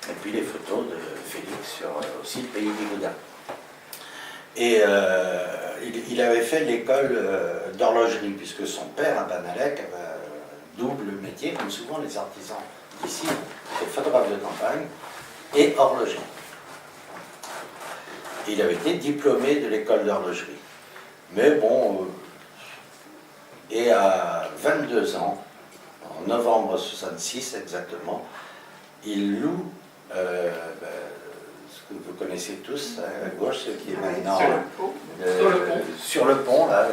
et puis les photos de Félix sur aussi le pays d'Igouda. Et il avait fait l'école d'horlogerie, puisque son père à Banalec avait double métier, comme souvent les artisans d'ici, c'est photographe de campagne et horloger. Il avait été diplômé de l'école d'horlogerie. Mais bon, et à 22 ans, en novembre 66 exactement, il loue ce que vous connaissez tous à gauche, ce qui est maintenant sur le pont, là,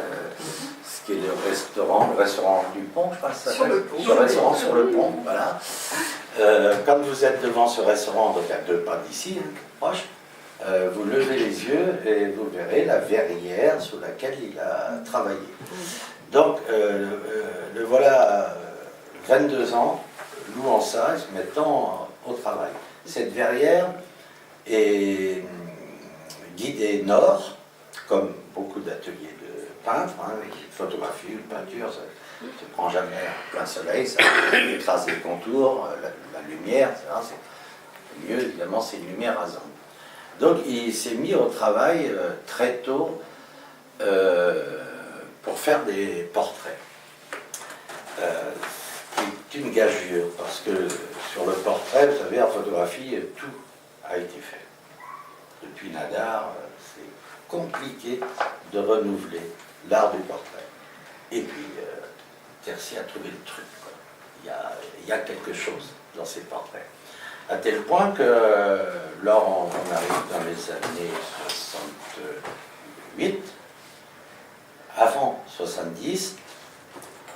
ce qui est le restaurant du pont, je pense.
Sur le pont.
Le restaurant sur le pont, voilà. Quand vous êtes devant ce restaurant, donc à 2 pas d'ici, proche, vous levez les yeux et vous verrez la verrière sous laquelle il a travaillé. Donc, le voilà 22 ans, louant ça et se mettant au travail. Cette verrière est guidée nord, comme beaucoup d'ateliers de peintres, photographie ou peinture, ça ne se prend jamais en plein soleil, ça écrase les contours, la lumière, etc. Le mieux, évidemment, c'est une lumière rasante. Donc il s'est mis au travail très tôt pour faire des portraits. C'est une gageure, parce que sur le portrait, vous savez, en photographie, tout a été fait. Depuis Nadar, c'est compliqué de renouveler l'art du portrait. Et puis, Quercy a trouvé le truc, quoi. Il y a quelque chose dans ces portraits. À tel point que, lors on arrive dans les années 68, avant 70,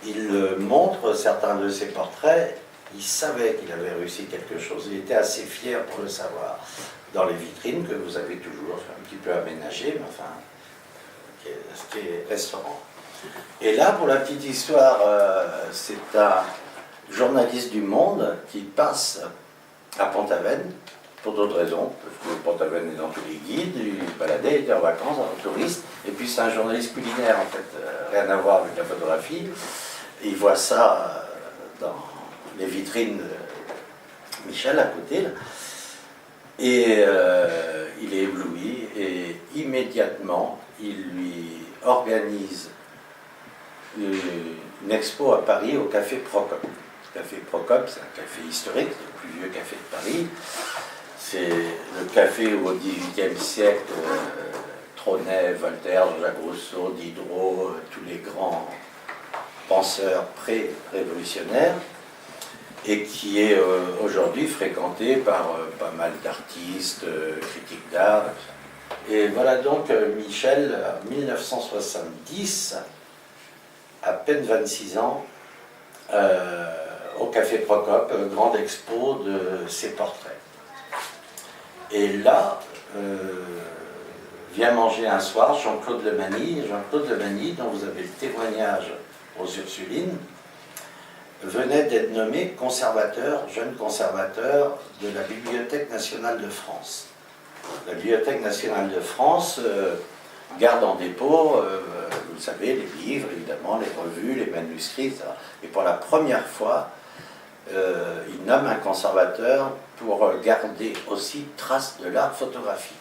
il montre certains de ses portraits, il savait qu'il avait réussi quelque chose, il était assez fier pour le savoir. Dans les vitrines que vous avez toujours, un petit peu aménagées, mais enfin, ce qui est restaurant. Et là, pour la petite histoire, c'est un journaliste du Monde qui passe à Pont-Aven, pour d'autres raisons, parce que Pont-Aven est dans tous les guides, il baladait, il était en vacances, en touriste, et puis c'est un journaliste culinaire en fait, rien à voir avec la photographie. Et il voit ça dans les vitrines de Michel à côté, là. Et il est ébloui, et immédiatement, il lui organise une expo à Paris au Café Procope. Le Café Procope, c'est un café historique, c'est le plus vieux café de Paris. C'est le café où au XVIIIe siècle trônaient Voltaire, Jean-Jacques Rousseau, Diderot, tous les grands penseurs pré-révolutionnaires, et qui est aujourd'hui fréquenté par pas mal d'artistes, critiques d'art. Et voilà donc Michel, en 1970, à peine 26 ans, au Café Procope, grande expo de ses portraits. Et là, vient manger un soir Jean-Claude Lemanny, dont vous avez le témoignage aux Ursulines, venait d'être nommé conservateur, jeune conservateur de la Bibliothèque nationale de France. La Bibliothèque nationale de France garde en dépôt, vous le savez, les livres, évidemment, les revues, les manuscrits, etc. Et pour la première fois, il nomme un conservateur pour garder aussi trace de l'art photographique.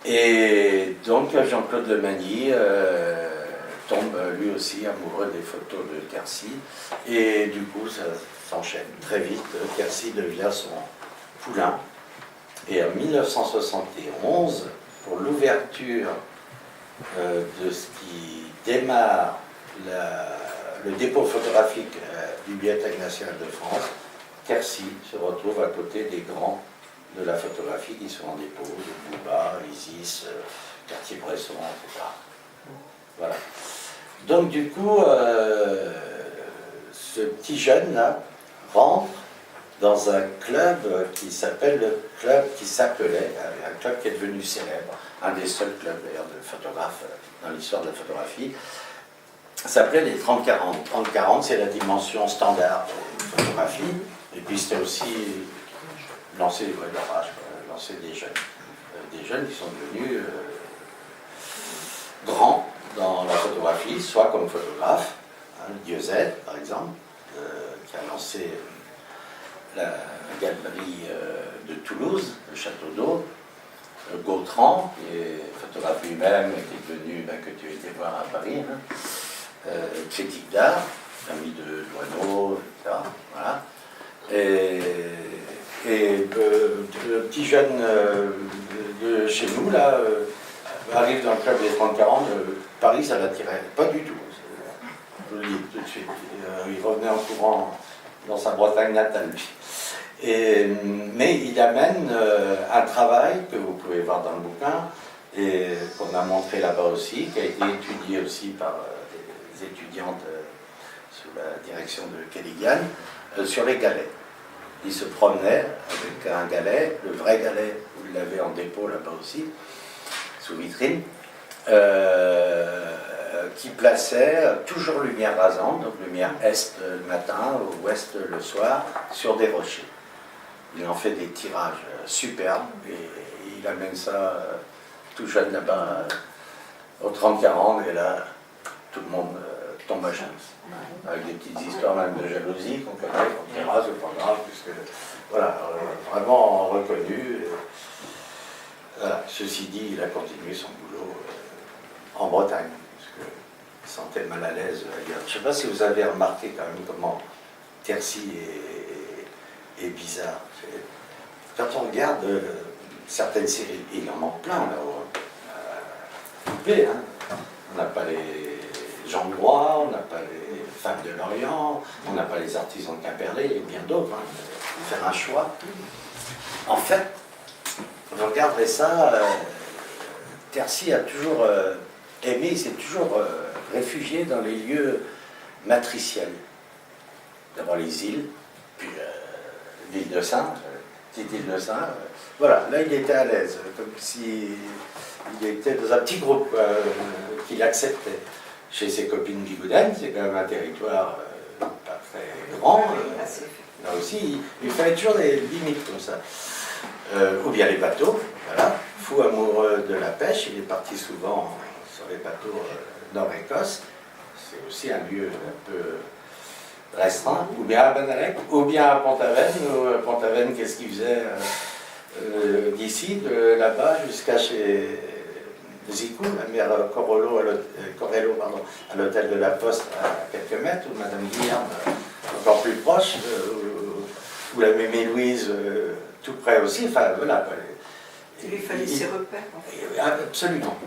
Et donc Jean-Claude Lemanny tombe lui aussi amoureux des photos de Quercy, et du coup ça s'enchaîne très vite. Quercy devient son poulain, et en 1971, pour l'ouverture de ce qui démarre le dépôt photographique à la Bibliothèque nationale de France, Quercy se retrouve à côté des grands de la photographie qui sont en dépôt, de Bouba, Isis, Cartier-Bresson, etc. Voilà. Donc du coup, ce petit jeune-là rentre dans un club qui s'appelle un club qui est devenu célèbre, un des seuls clubs d'ailleurs de photographes dans l'histoire de la photographie, s'appelait les 30-40. 30-40, c'est la dimension standard de photographie. Et puis c'était aussi lancer des jeunes. Des jeunes qui sont devenus grands dans la photographie, soit comme photographe, hein, Dieuzel par exemple, qui a lancé la galerie de Toulouse, le Château d'Eau, Gautran, qui est photographe lui-même, qui est venu, que tu étais voir à Paris, hein, critique d'art, ami de Loineau, etc. Voilà. Et le petit jeune de chez nous, là, arrive dans le club des 30-40, Paris, ça l'attirait pas du tout. Je le dis tout de suite. Il revenait en courant dans sa Bretagne natale, lui. Mais il amène un travail que vous pouvez voir dans le bouquin, et qu'on a montré là-bas aussi, qui a été étudié aussi par des étudiantes sous la direction de Kelligan, sur les galets. Il se promenait avec un galet, le vrai galet, vous l'avez en dépôt là-bas aussi, sous vitrine, qui plaçait toujours lumière rasante, donc lumière est le matin, ou ouest le soir, sur des rochers. Il en fait des tirages superbes, et il amène ça tout jeune là-bas, au 30-40, et là, tout le monde tombe à genoux. Avec des petites histoires même de jalousie qu'on connaît, qu'on dira, c'est pas grave, puisque, voilà, vraiment reconnu. Voilà. Ceci dit, il a continué son boulot en Bretagne, parce qu'il se sentait mal à l'aise ailleurs. Je ne sais pas si vous avez remarqué quand même comment Tercy est bizarre. Quand on regarde certaines séries, il en manque plein là-haut. On n'a pas les Jean de Droit, on n'a pas les femmes de l'Orient, on n'a pas les artisans de Quimperlé et bien d'autres. Faire un choix. En fait, vous regarderez ça, Tercy a toujours aimé, il s'est toujours réfugié dans les lieux matriciels. D'abord les îles, puis l'île de Sein, petite île de Sein. Voilà, là il était à l'aise, comme s'il était dans un petit groupe qu'il acceptait. Chez ses copines Bigouden, c'est quand même un territoire pas très grand. Là aussi, il fallait toujours des limites comme ça. Ou bien les bateaux, voilà. Fou amoureux de la pêche, il est parti souvent sur les bateaux nord-Écosse. C'est aussi un lieu un peu restreint. Ou bien à Benalec, ou bien à Pont-Aven. Pont-Aven, qu'est-ce qu'il faisait d'ici, de là-bas, jusqu'à chez Zicou, la mère Corello, à l'hôtel de la Poste à quelques mètres, ou Madame Guillaume encore plus proche, ou la Mémé Louise tout près aussi. Enfin voilà.
Il lui fallait ses repères. En fait.
Absolument.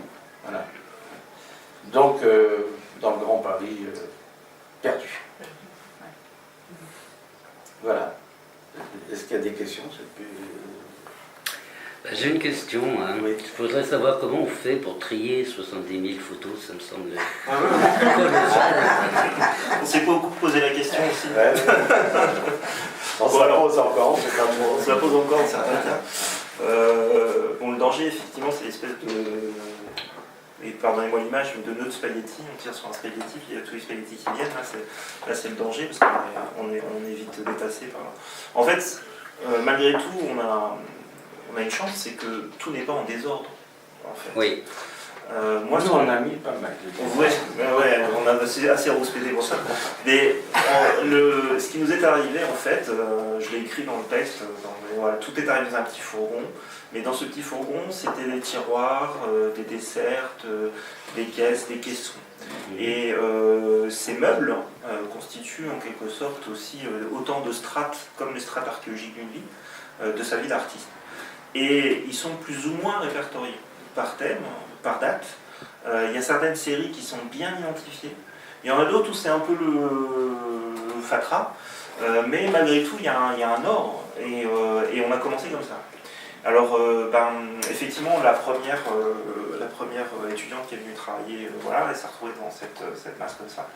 Voilà. Donc dans le Grand Paris perdu. Voilà. Est-ce qu'il y a des questions?
J'ai une question. Hein.
Oui.
Je voudrais savoir comment on fait pour trier 70 000 photos, ça me semble.
On s'est beaucoup posé la question aussi.
Ouais. On se la pose encore, c'est pas trop.
On se la pose encore en certains cas. Bon, le danger, effectivement, c'est l'espèce de. Et pardonnez-moi l'image, de nœud de spaghetti. On tire sur un spaghetti, puis il y a tous les spaghettis qui viennent. Là, c'est le danger, parce qu'on est vite détassé par là. En fait, malgré tout, on a une chance, c'est que tout n'est pas en désordre, en fait.
Oui.
Moi, nous, on a mis pas mal.
Ouais, on a assez rouspété pour ça. Mais ce qui nous est arrivé, en fait, je l'ai écrit dans le texte, voilà, tout est arrivé dans un petit fourgon, mais dans ce petit fourgon, c'était des tiroirs, des dessertes, des caisses, des caissons. Et ces meubles constituent en quelque sorte aussi autant de strates, comme les strates archéologiques d'une vie, de sa vie d'artiste. Et ils sont plus ou moins répertoriés par thème, par date. Il y a certaines séries qui sont bien identifiées. Il y en a d'autres où c'est un peu le fatras, mais malgré tout, il y a un ordre, et on a commencé comme ça. Alors, effectivement, la première étudiante qui est venue travailler, voilà, elle s'est retrouvée dans cette masse comme ça.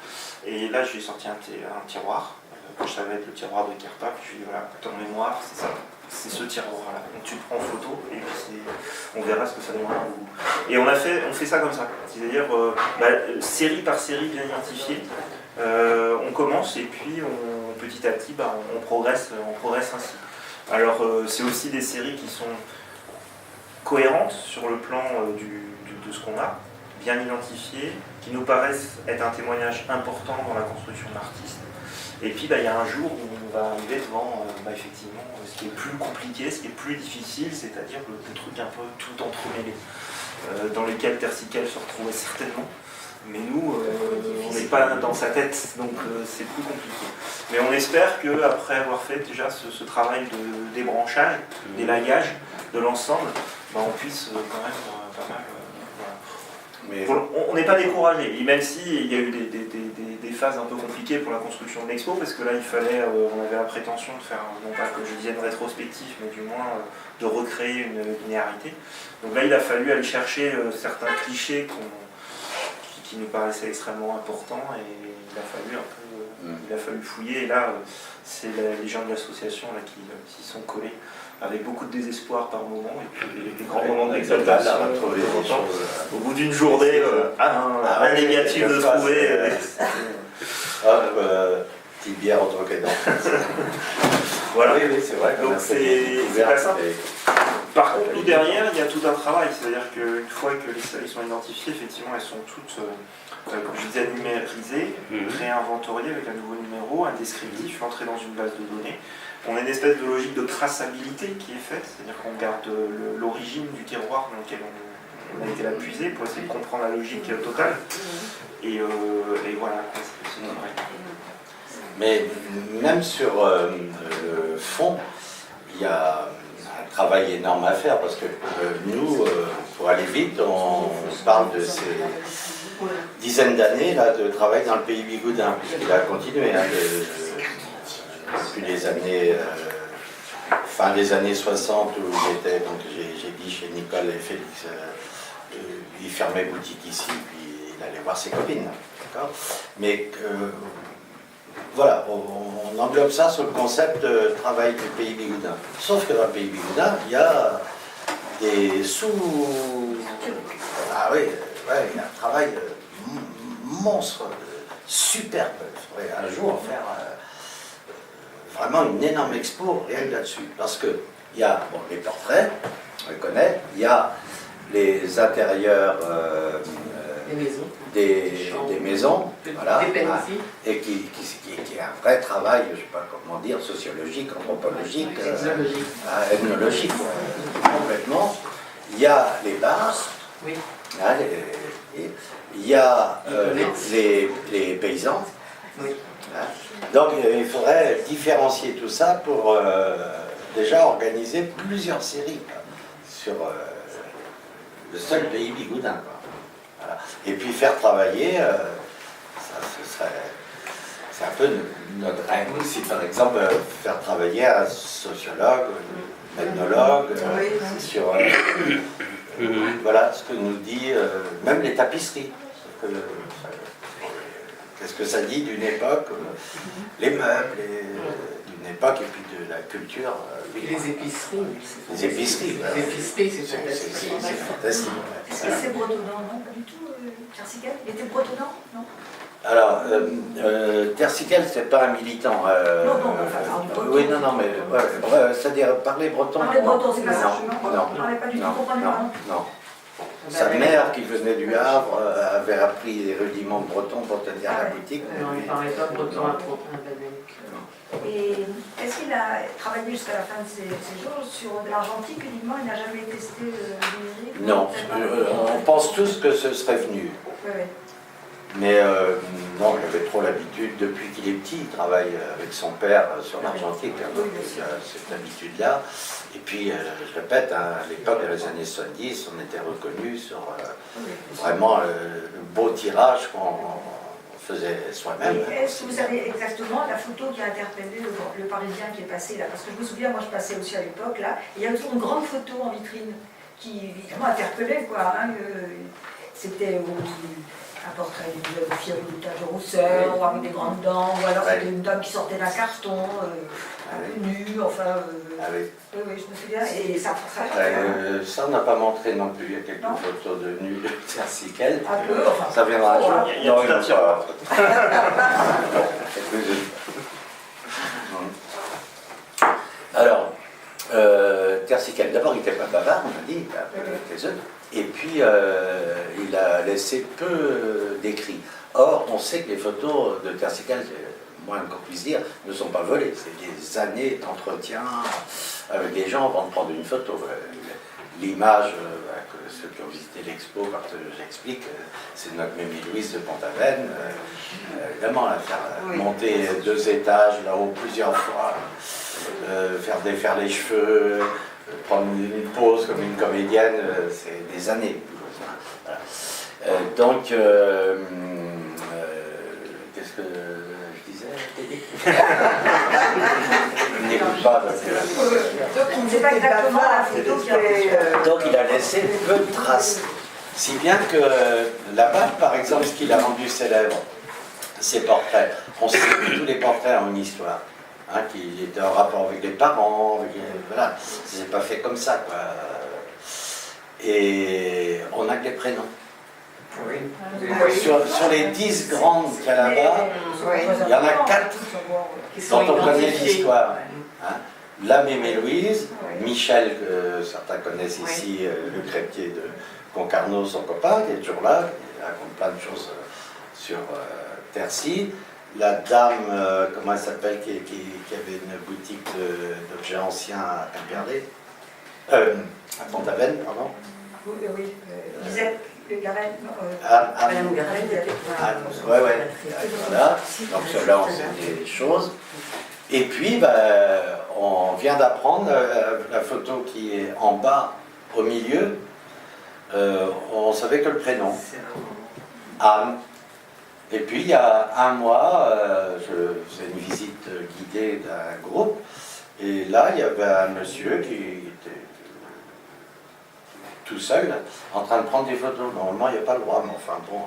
Et là, je lui ai sorti un tiroir que ça va être le tiroir de Kerpa. Puis je lui dis voilà, ton mémoire, c'est ça, c'est ce tiroir-là. Donc tu le prends en photo et puis on verra ce que ça donnera. Et on fait ça comme ça, c'est-à-dire série par série bien identifiée. On commence et puis petit à petit on progresse ainsi. Alors c'est aussi des séries qui sont cohérentes sur le plan de ce qu'on a, bien identifiées, qui nous paraissent être un témoignage important dans la construction de l'artiste. Et puis il y a un jour où on va arriver devant effectivement ce qui est plus compliqué, ce qui est plus difficile, c'est-à-dire le truc un peu tout entremêlé, dans lequel Tersiquel se retrouvait certainement. Mais nous, on n'est pas dans sa tête, donc c'est plus compliqué. Mais on espère qu'après avoir fait déjà ce travail de débranchage, d'élagage de l'ensemble, on puisse quand même pas mal... Mais on n'est pas découragé, même s'il y a eu des phases un peu compliquées pour la construction de l'expo, parce que là on avait la prétention de faire, non pas comme je disais une rétrospective, mais du moins de recréer une linéarité. Donc là il a fallu aller chercher certains clichés qui nous paraissaient extrêmement importants, et il a fallu fouiller, et là c'est les gens de l'association qui sont collés, avec beaucoup de désespoir par moment, et puis des grands moments d'exaltation. Au bout d'une journée, un négatif de trouver.
Petite bière entre cadeaux.
Voilà.
Oui, c'est vrai.
Donc c'est pas simple. Par contre, nous derrière, il y a tout un travail, c'est-à-dire qu'une fois que les séries sont identifiées, effectivement, elles sont toutes, comme je disais, numérisées, réinventoriées avec un nouveau numéro, un descriptif, entré dans une base de données. On a une espèce de logique de traçabilité qui est faite, c'est-à-dire qu'on garde l'origine du terroir dans lequel on a été là puiser pour essayer de comprendre la logique totale. Et voilà, c'est vrai.
Mais même sur le fond, il y a un travail énorme à faire, parce que nous, pour aller vite, on parle de ces dizaines d'années de travail dans le pays bigoudin, puisqu'il a continué depuis les années, fin des années 60, où j'étais, donc j'ai dit chez Nicole et Félix, il fermait boutique ici, puis il allait voir ses copines, d'accord ? Mais voilà, on englobe ça sur le concept de travail du pays bigoudin. Sauf que dans le pays bigoudin, il y a des Ah oui, il y a un travail monstre, superbe. Il faudrait un jour faire vraiment une énorme expo rien que là-dessus. Parce qu'il y a les portraits, on les connaît, il y a les intérieurs des maisons, voilà, et qui est un vrai travail, je ne sais pas comment dire, sociologique, anthropologique, ethnologique, complètement. Il y a les bars,
oui.
Il y a les paysans.
Oui.
Donc il faudrait différencier tout ça pour déjà organiser plusieurs séries sur le seul pays bigoudin. Voilà. Et puis faire travailler, c'est un peu notre rêve aussi, par exemple, faire travailler un sociologue, un ethnologue, sur voilà ce que nous dit, même les tapisseries. Qu'est-ce que ça dit d'une époque, les meubles, d'une époque, et puis de la culture.
Les épiceries.
Les épiceries.
Les épiceries, c'est
fantastique.
Est-ce que c'est bretonnant? Non, pas du tout. Tersiquel, il était bretonnant? Non.
Alors, Tersiquel, c'est pas un militant. Oui, non, mais c'est-à-dire parler breton.
Parler breton, c'est pas ça.
Non,
on parlait pas du tout, comprenez pas.
Non. Sa mère, qui venait du Havre, avait appris les rudiments de breton pour tenir la boutique.
Non, il ne parlait pas breton à trop.
Et est-ce qu'il a travaillé jusqu'à la fin de ses jours sur de l'argentique uniquement? Il n'a jamais testé le numérique?
Non, on pense tous que ce serait venu.
Oui.
Mais non, il avait trop l'habitude, depuis qu'il est petit, il travaille avec son père sur l'argentique, donc il a cette habitude-là. Et puis, je répète, à l'époque, dans les années 70, on était reconnu sur vraiment le beau tirage qu'on faisait soi-même.
Est-ce que vous savez exactement la photo qui a interpellé le Parisien qui est passé là? Parce que je me souviens, moi je passais aussi à l'époque là, et il y avait toujours une grande photo en vitrine qui évidemment interpellait quoi. C'était un portrait d'une fille avec des taches de rousseur, ou avec des grandes dents, ou alors c'était une dame qui sortait d'un carton, un peu nue, enfin...
oui.
Oui, je me souviens, et ça
ça, on n'a pas montré non plus, il y a quelques photos de nus de Tersiquel.
un peu, enfin...
Ça viendra un jour.
Il y a tout un tiroir.
Alors, Tersiquel, d'abord, il n'était pas bavard, on a dit, il a les œufs. Et puis, il a laissé peu d'écrits. Or, on sait que les photos de Tersiquel, moins qu'on puisse dire, ne sont pas volées. C'est des années d'entretien avec des gens avant de prendre une photo. L'image, ceux qui ont visité l'expo, quand j'explique, c'est notre Mémie-Louise de Pont-Aven. Évidemment, la faire monter 2 étages là-haut plusieurs fois, faire défaire les cheveux, prendre une pause comme une comédienne, c'est des années. Voilà. Donc, qu'est-ce que je disais? Il n'écoute pas.
Donc il ne sait pas exactement la photo qui a
Donc il a laissé peu de traces. Si bien que là-bas, par exemple, ce qui l'a rendu célèbre, ses portraits. On sait que tous les portraits ont une histoire. Hein, qui était en rapport avec les parents, voilà, c'est pas fait comme ça, quoi. Et on a que les prénoms.
Oui.
Sur les 10 grandes qu'il y a là-bas, il y en a 4 dont on connaît l'histoire. Hein. La Mémie-Louise, Michel, que certains connaissent ici, le crêpier de Concarneau, son copain, qui est toujours là, il raconte plein de choses sur Tercy. La dame, comment elle s'appelle, qui avait une boutique d'objets anciens à Quimperlé, à Pont-Aven, pardon.
Oui, Lisette Garenne.
Madame Garenne. Ouais, voilà. Donc cela, on sait des choses. Et puis, on vient d'apprendre la photo qui est en bas, au milieu. On savait que le prénom. Anne. Et puis, il y a un mois, je faisais une visite guidée d'un groupe, et là, il y avait un monsieur qui était tout seul, en train de prendre des photos. Normalement, il n'y a pas le droit, mais enfin bon,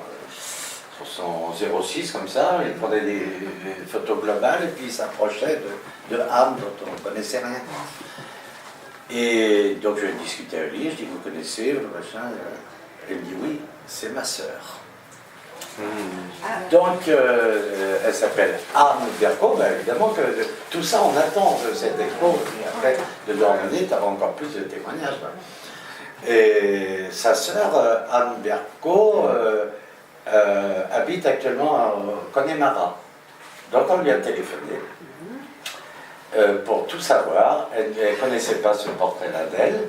sur son 06 comme ça, il prenait des photos globales, et puis il s'approchait de Anne, dont on ne connaissait rien. Et donc, je discutais avec lui, je dis, vous connaissez, le machin? Elle me dit, oui, c'est ma sœur. Donc, elle s'appelle Anne Berco, évidemment que tout ça on attend de cette expo, et après de Douarnenez, tu as encore plus de témoignages. Et sa sœur, Anne Berco, habite actuellement à Connemara. Donc on lui a téléphoné pour tout savoir. Elle ne connaissait pas ce portrait-là d'elle,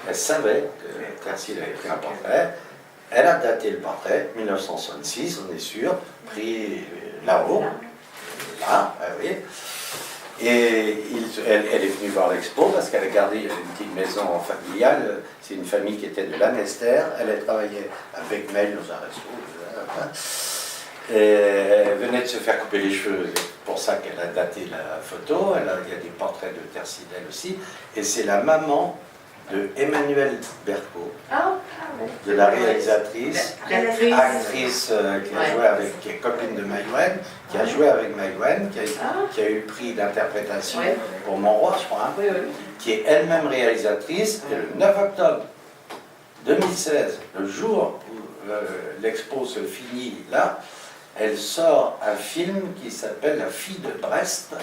elle savait que Tercy avait pris un portrait. Elle a daté le portrait, 1966, on est sûr, pris là-haut, là, oui. Et elle est venue voir l'expo parce qu'elle a gardé une petite maison familiale, c'est une famille qui était de Lanester, elle a travaillé avec Mel dans un resto, et elle venait de se faire couper les cheveux, c'est pour ça qu'elle a daté la photo, il y a des portraits de Tercy d'elle aussi, et c'est la maman de Emmanuelle Berco, de la réalisatrice, actrice qui a joué avec, qui est copine de Maïwenn, qui a joué avec Maïwenn, qui a eu le prix d'interprétation pour Mon Roi, je crois, qui est elle-même réalisatrice, et le 9 octobre 2016, le jour où l'expo se finit là, elle sort un film qui s'appelle La fille de Brest,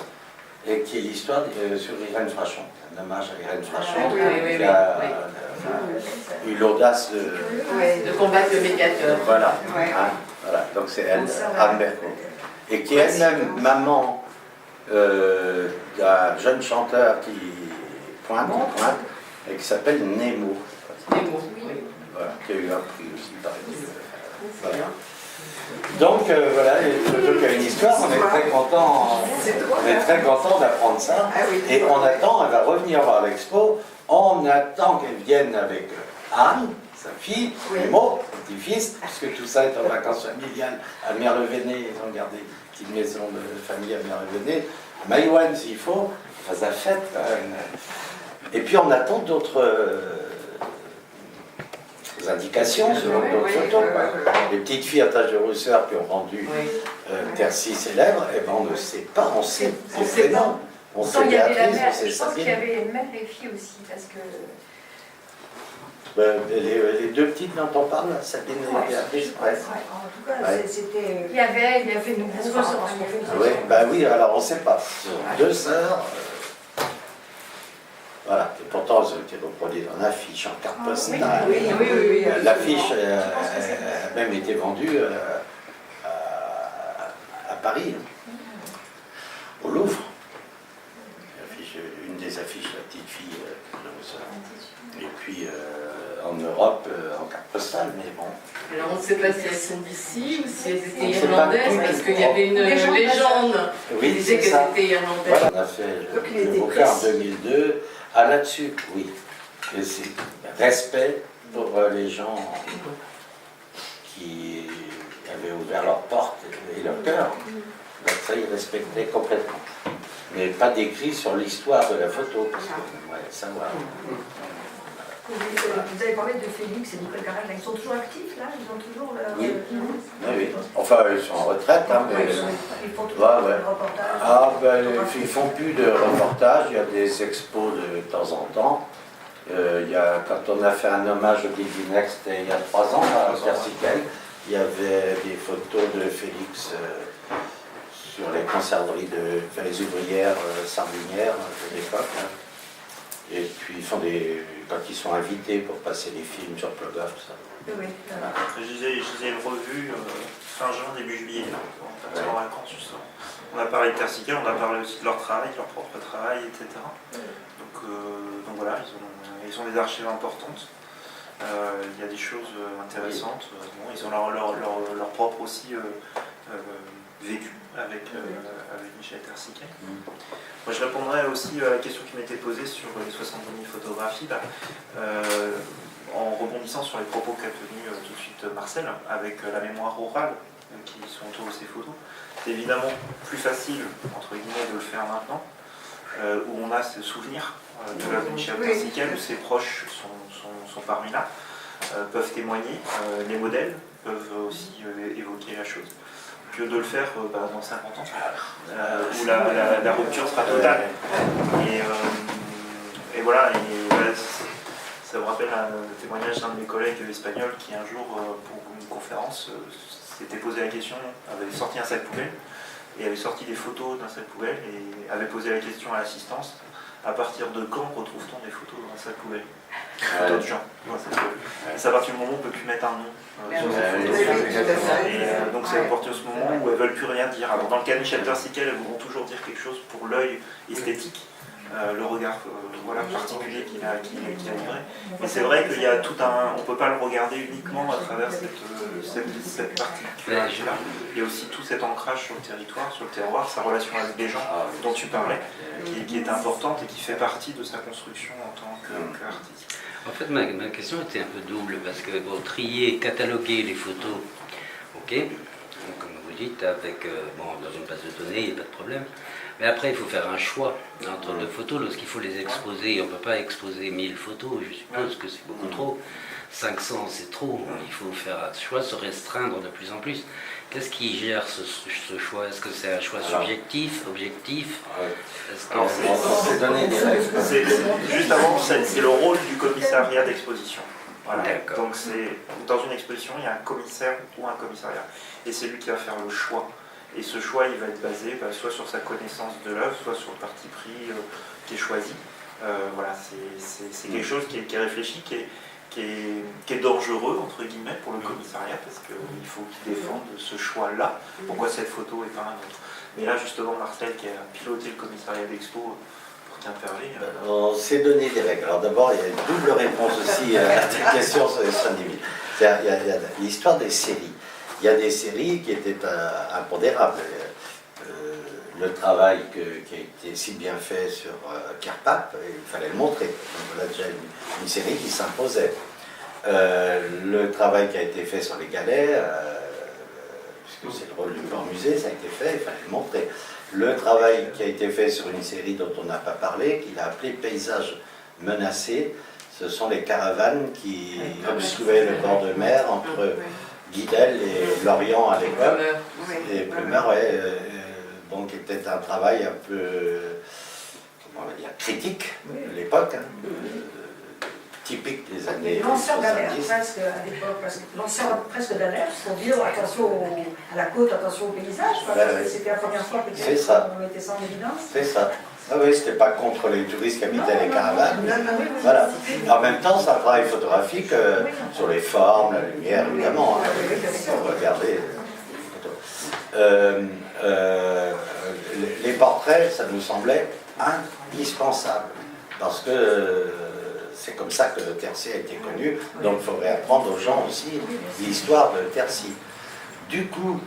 et qui est l'histoire sur Irène Frachon, un hommage à Irène Frachon, qui a eu l'audace
de combattre le médiateur.
Voilà, voilà. Donc c'est elle, Anne Berco, et qui est elle-même maman d'un jeune chanteur qui pointe, et qui s'appelle Nemo.
Nemo, oui.
Voilà, qui a eu un prix aussi, paraît-il. Voilà. Donc voilà, surtout qu'il y a une histoire, on est très content, d'apprendre ça. Et on attend, elle va revenir voir l'expo, on attend qu'elle vienne avec Anne, sa fille, Nemo, son petit-fils, puisque tout ça est en vacances familiales à Merlevenez, ils ont gardé une petite maison de famille à Merlevenez, Maïwenn s'il faut, on fasse la fête. Et puis on attend d'autres indications sur d'autres photos. Les petites filles à taches de rousseur qui ont rendu Tercy célèbre, eh ben, on ne sait pas, on sait ses prénoms. On sait
Il y avait la
Béatrice,
mère,
on sait
je pense qu'il y
Sabine.
avait même les filles aussi, parce que...
Les deux petites dont on parle, Sabine et Béatrice,
En tout cas,
Ouais.
c'était... Il y avait nombreux enfants.
Oui, bah oui, alors on ne sait pas. Ce sont deux sœurs. Voilà, et pourtant elles ont été reproduites en affiche, en carte postale.
Oui.
L'affiche a même été vendue à Paris, au Louvre. Une des affiches, la petite fille de Rousseur. Et puis en Europe, en carte postale, mais bon.
Alors on ne sait pas si elles sont d'ici ou si elles étaient
On sait pas.
irlandaises, parce qu'il y avait une légende qui
Oui,
disait
c'est
qu'elles
ça.
étaient irlandaises.
Voilà, on a fait le bouquin en 2002. Ah, là-dessus, oui. Et c'est respect pour les gens qui avaient ouvert leurs portes et leur cœur. Donc ça, ils respectaient complètement. Mais pas d'écrit sur l'histoire de la photo, parce que, ouais, savoir.
Vous avez parlé de Félix et Nicole Carrel, ils sont toujours actifs là? Ils ont toujours leur...
Oui. Oui. Enfin, ils sont en retraite, hein, mais...
Ils font toujours
Ouais.
des reportages.
Ah, ben, ils font plus de reportages, il y a des expos de temps en temps. Quand on a fait un hommage au Guilvinec, c'était il y a 3 ans, à Tercy-Quel, il y avait des photos de Félix sur les conserveries les ouvrières sardinières de l'époque. Hein. Et puis quand ils sont invités pour passer des films sur Plogoff, tout ça.
Oui.
Je les ai revus fin juin, début juillet, là, en partant en vacances, justement. On a parlé de Tercy-Quel, on a parlé aussi de leur travail, de leur propre travail, etc. Donc voilà, ils ont des archives importantes. Il y a des choses intéressantes. Bon, ils ont leur propre aussi vécu avec Michel Tercy-Quel. Moi, je répondrais aussi à la question qui m'était posée sur les 70 000 photographies, en rebondissant sur les propos qu'a tenus tout de suite Marcel, avec la mémoire orale qui sont autour de ces photos. C'est évidemment plus facile, entre guillemets, de le faire maintenant, où on a ce souvenir de l'œuvre de Michel Tercy-Quel, où ses proches sont parmi là, peuvent témoigner, les modèles peuvent aussi évoquer la chose. Que de le faire dans 50 ans, où la rupture sera totale. Et voilà, ça me rappelle un témoignage d'un de mes collègues espagnols qui un jour, pour une conférence, s'était posé la question, avait sorti un sac poubelle, et avait sorti des photos d'un sac poubelle, et avait posé la question à l'assistance, à partir de quand retrouve-t-on des photos dans un sac poubelle? D'autres gens. C'est à partir du moment où on ne peut plus mettre un nom sur ces photos. Et donc c'est à partir de ce moment où elles ne veulent plus rien dire. Alors dans le cas de Michel Tercy-Quel, elles voudront toujours dire quelque chose pour l'œil esthétique, le regard particulier qu'il a livré. Mais c'est vrai qu'il y a tout un... On ne peut pas le regarder uniquement à travers cette partie-là. Il y a aussi tout cet ancrage sur le territoire, sur le terroir, sa relation avec des gens dont tu parlais, qui est importante et qui fait partie de sa construction en tant qu'artiste.
En fait, ma question était un peu double, parce que bon, trier, cataloguer les photos, ok, comme vous dites, avec, dans une base de données, il n'y a pas de problème. Mais après, il faut faire un choix entre deux photos lorsqu'il faut les exposer. On ne peut pas exposer 1000 photos, je suppose que c'est beaucoup trop. 500, c'est trop. Il faut faire un choix, se restreindre de plus en plus. Qu'est-ce qui gère ce choix? Est-ce que c'est un choix subjectif, objectif?
C'est donner des règles.
Juste avant, c'est le rôle du commissariat d'exposition. Voilà.
D'accord.
Donc dans une exposition, il y a un commissaire ou un commissariat. Et c'est lui qui va faire le choix. Et ce choix, il va être basé soit sur sa connaissance de l'œuvre, soit sur le parti pris qui est choisi. Voilà, c'est quelque chose qui est réfléchi, qui est dangereux, entre guillemets, pour le commissariat, parce qu'il faut qu'il défende ce choix-là. Pourquoi cette photo et pas un autre? Mais là, justement, Marcel, qui a piloté le commissariat d'expo pour Quimperlé...
On s'est donné des règles. Alors d'abord, il y a une double réponse aussi à ta question sur les 70 000. Il y a l'histoire des séries. Il y a des séries qui étaient impondérables. Le travail qui a été si bien fait sur Kerpap, il fallait le montrer. Donc on a déjà une série qui s'imposait. Le travail qui a été fait sur les galets, puisque c'est le rôle du Grand Musée, ça a été fait, il fallait le montrer. Le travail qui a été fait sur une série dont on n'a pas parlé, qu'il a appelé Paysages menacés, ce sont les caravanes qui obstruaient le bord de mer entre Guidel et Lorient à l'époque. Et Plumeur, bon, qui était un travail un peu, comment on va dire, critique de l'époque, typique des années
lanceur d'alerte
70.
presque à l'époque, parce que lanceur presque d'alerte pour dire attention à la côte, attention au paysage, parce que c'était la première fois que on mettait ça en évidence.
C'est ça. Ah oui, c'était pas contre les touristes qui habitaient les caravanes. Voilà. En même temps, c'est un travail photographique sur les formes, la lumière, évidemment. Pour regarder les photos. Les portraits, ça nous semblait indispensable. Parce que c'est comme ça que Quercy a été connu. Donc il faudrait apprendre aux gens aussi l'histoire de Quercy. Du coup,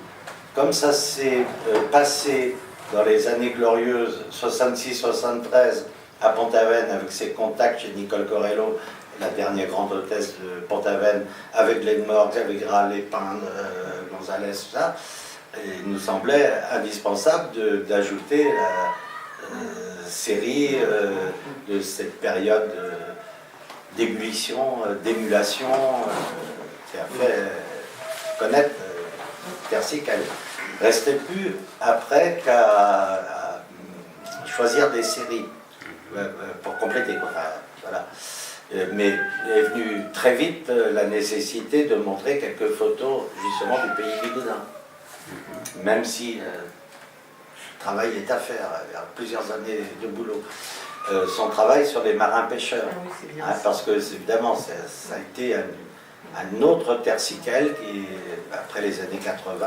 comme ça s'est passé dans les années glorieuses, 66-73, à Pont-Aven, avec ses contacts chez Nicole Corello, la dernière grande hôtesse de Pont-Aven, avec Glenn Morgue, avec Graal, Lépin, Gonzalez, tout ça, il nous semblait indispensable d'ajouter la série de cette période d'ébullition, d'émulation, qui a fait connaître Quercy. Il ne restait plus après qu'à choisir des séries pour compléter. Voilà. Mais est venue très vite la nécessité de montrer quelques photos justement du pays Bigoudin. Même si le travail est à faire, il y a plusieurs années de boulot. Son travail sur les marins pêcheurs. Parce que évidemment, ça a été un autre Tersiquel qui, après les années 80,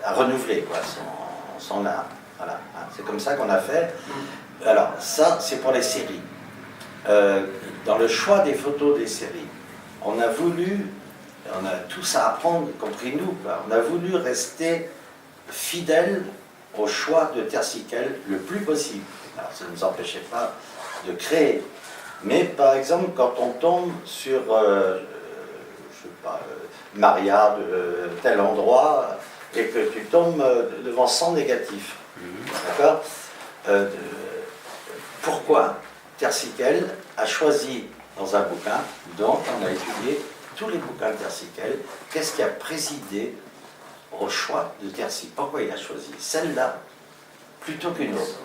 a renouvelé quoi, son art. Voilà. C'est comme ça qu'on a fait. Alors, ça, c'est pour les séries. Dans le choix des photos des séries, on a voulu, on a tous à apprendre, y compris nous, quoi. On a voulu rester fidèle au choix de Tersiquel le plus possible. Alors, ça ne nous empêchait pas de créer. Mais par exemple, quand on tombe sur, je sais pas, Maria de tel endroit, et que tu tombes devant 100 négatifs, d'accord, pourquoi Tersiquel a choisi dans un bouquin, donc on a étudié tous les bouquins de Tersiquel, qu'est-ce qui a présidé au choix de Quercy? Pourquoi il a choisi celle-là plutôt qu'une autre?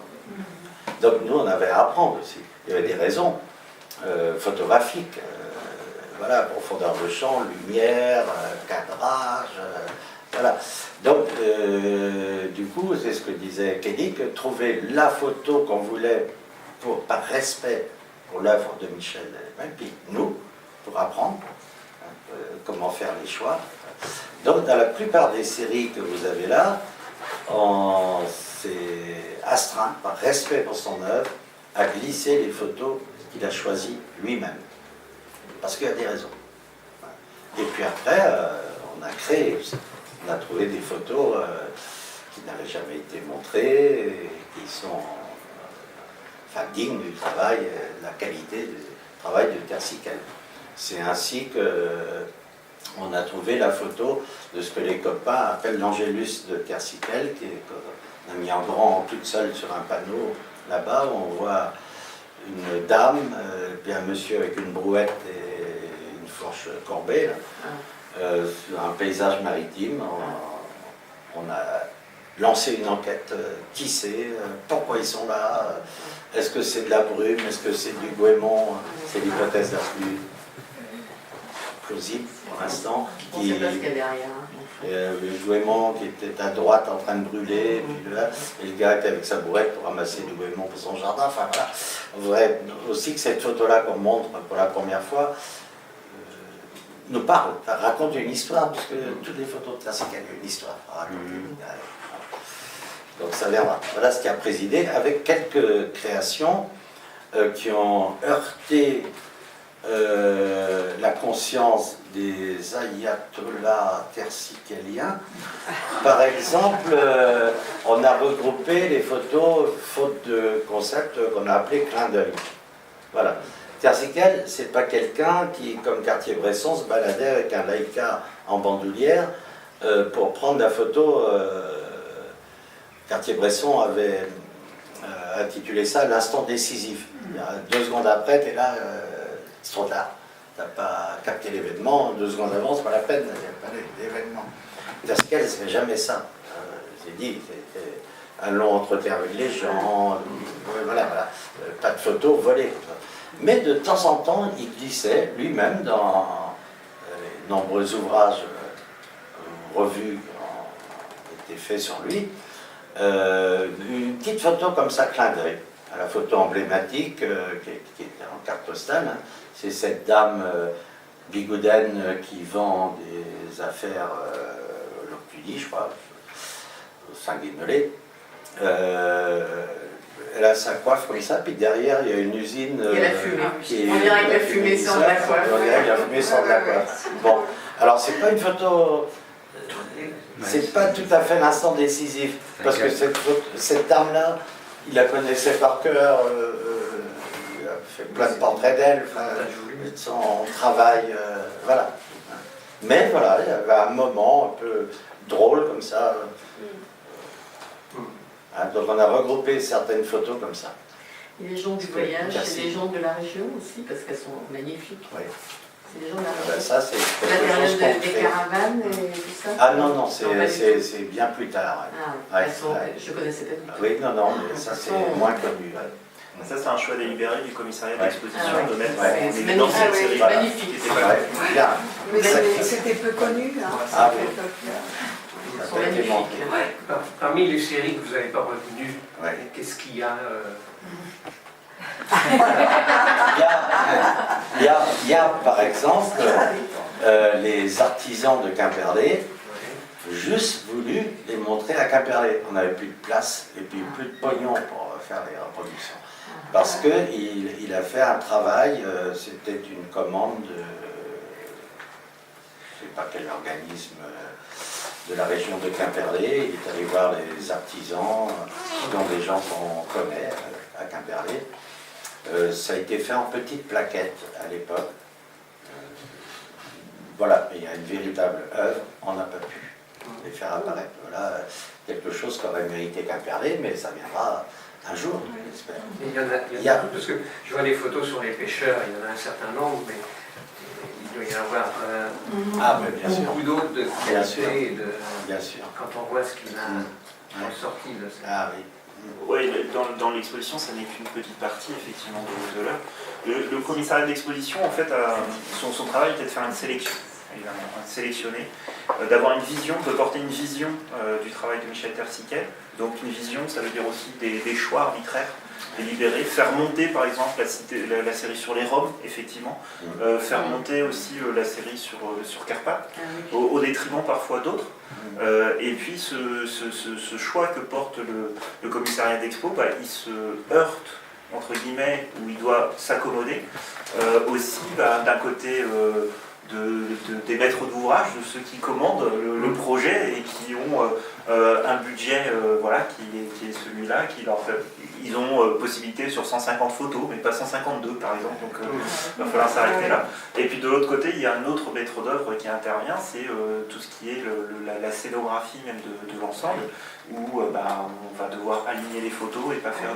Donc nous, on avait à apprendre aussi. Il y avait des raisons photographiques, voilà, profondeur de champ, lumière, cadrage, voilà. Donc, du coup, c'est ce que disait Kelly, que trouver la photo qu'on voulait par respect pour l'œuvre de Michel, et puis nous, pour apprendre comment faire les choix. Donc, dans la plupart des séries que vous avez là, on s'est astreint, par respect pour son œuvre, à glisser les photos qu'il a choisies lui-même. Parce qu'il y a des raisons. Et puis après, on a créé, on a trouvé des photos qui n'avaient jamais été montrées, et qui sont dignes du travail, de la qualité du travail de Tersiquel. C'est ainsi que on a trouvé la photo de ce que les copains appellent l'Angélus de Tersiquel, qu'on a mis en grand toute seule sur un panneau là-bas, où on voit une dame, puis un monsieur avec une brouette et une fourche courbée, sur un paysage maritime. On a lancé une enquête. Qui c'est? Pourquoi ils sont là? Est-ce que c'est de la brume? Est-ce que c'est du goémon? C'est l'hypothèse la plus plausible pour l'instant.
On sait pas ce qu'il y a derrière.
Le goémon qui était à droite en train de brûler, et le gars était avec sa bourrette pour ramasser du goémon pour son jardin. Enfin voilà. On voudrait aussi que cette photo-là qu'on montre pour la première fois nous parle, raconte une histoire, parce que toutes les photos de Tersiquel, il y a une histoire à raconter. Donc ça viendra. Voilà ce qui a présidé, avec quelques créations qui ont heurté la conscience des ayatollahs tersiqueliens. Par exemple, on a regroupé les photos, faute de concept, qu'on a appelé clin d'œil. Voilà. Tersiquel, c'est pas quelqu'un qui, comme Cartier-Bresson, se baladait avec un Leica en bandoulière pour prendre la photo. Cartier-Bresson avait intitulé ça l'instant décisif. 2 secondes après, tu es là, c'est trop tard. Tu n'as pas capté l'événement, 2 secondes avant, c'est pas la peine, il n'y a pas d'événement. Tersiquel, c'est jamais ça. J'ai dit, c'était un long entretien avec les gens, voilà, pas de photos volées. Mais de temps en temps, il glissait lui-même dans les nombreux ouvrages revus qui ont été faits sur lui, une petite photo comme ça, clin d'œil. La photo emblématique qui est en carte postale, hein, c'est cette dame bigoudaine qui vend des affaires l'Octudie, je crois, au Saint-Guénolé. Elle a sa coiffe comme ça, puis derrière il y a une usine.
Il y a la fumée. On dirait que la fumée sort de la coiffe.
On dirait que la fumée sort de la coiffe. Bon, alors c'est pas une photo. C'est pas tout à fait l'instant décisif, parce que cette dame-là, il la connaissait par cœur, il a fait plein de portraits d'elle, de son travail, voilà. Mais voilà, il y avait un moment un peu drôle comme ça, donc on a regroupé certaines photos comme ça.
Et les gens du voyage, c'est des gens de la région aussi, parce qu'elles sont magnifiques. Oui. C'est des gens de la région.
Ça, c'est
la période des caravanes et tout ça.
Ah non, non, c'est bien plus tard.
Ah, ouais. Je ne connaissais pas du tout.
Oui, non, mais ça c'est moins connu.
Ça, c'est un choix délibéré du commissariat d'exposition de mettre
en évidence cette série magnifique.
Bien.
Mais c'était peu connu. Hein,
ah oui.
Ils sont magnifiques.
Parmi les séries que vous n'avez pas retenues, qu'est-ce qu'il y a
il y a par exemple les artisans de Quimperlé, juste voulu les montrer à Quimperlé. On n'avait plus de place et puis plus de pognon pour faire les reproductions. Parce qu'il a fait un travail, c'était une commande de, je ne sais pas quel organisme de la région de Quimperlé. Il est allé voir les artisans, dont des gens qu'on connaît à Quimperlé. Ça a été fait en petites plaquettes à l'époque. Voilà, il y a une véritable œuvre, on n'a pas pu les faire apparaître. Voilà, quelque chose qui aurait mérité Quimperlé, mais ça viendra un jour, j'espère.
Il y en a, parce que je vois les photos sur les pêcheurs, il y en a un certain nombre, mais il doit y en avoir beaucoup d'autres de qualité.
Bien sûr.
Quand on voit ce qu'il a ressorti de ça.
Ah oui.
Oui, dans l'exposition, ça n'est qu'une petite partie, effectivement, de l'œuvre. Le commissariat d'exposition, en fait, son travail était de faire une sélection, évidemment, de sélectionner, d'avoir une vision, de porter une vision du travail de Michel Tersiquet. Donc une vision, ça veut dire aussi des choix arbitraires, délibérés, faire monter, par exemple, la série sur les Roms, effectivement, faire monter aussi la série sur Carpath, au détriment parfois d'autres. Et puis ce choix que porte le commissariat d'expo, il se heurte, entre guillemets, où il doit s'accommoder, aussi d'un côté des maîtres d'ouvrage, de ceux qui commandent le projet et qui ont un budget qui est celui-là, ils ont possibilité sur 150 photos, mais pas 152 par exemple, donc il va falloir s'arrêter là. Et puis de l'autre côté, il y a un autre maître d'œuvre qui intervient, c'est tout ce qui est la scénographie même de l'ensemble, où on va devoir aligner les photos et pas faire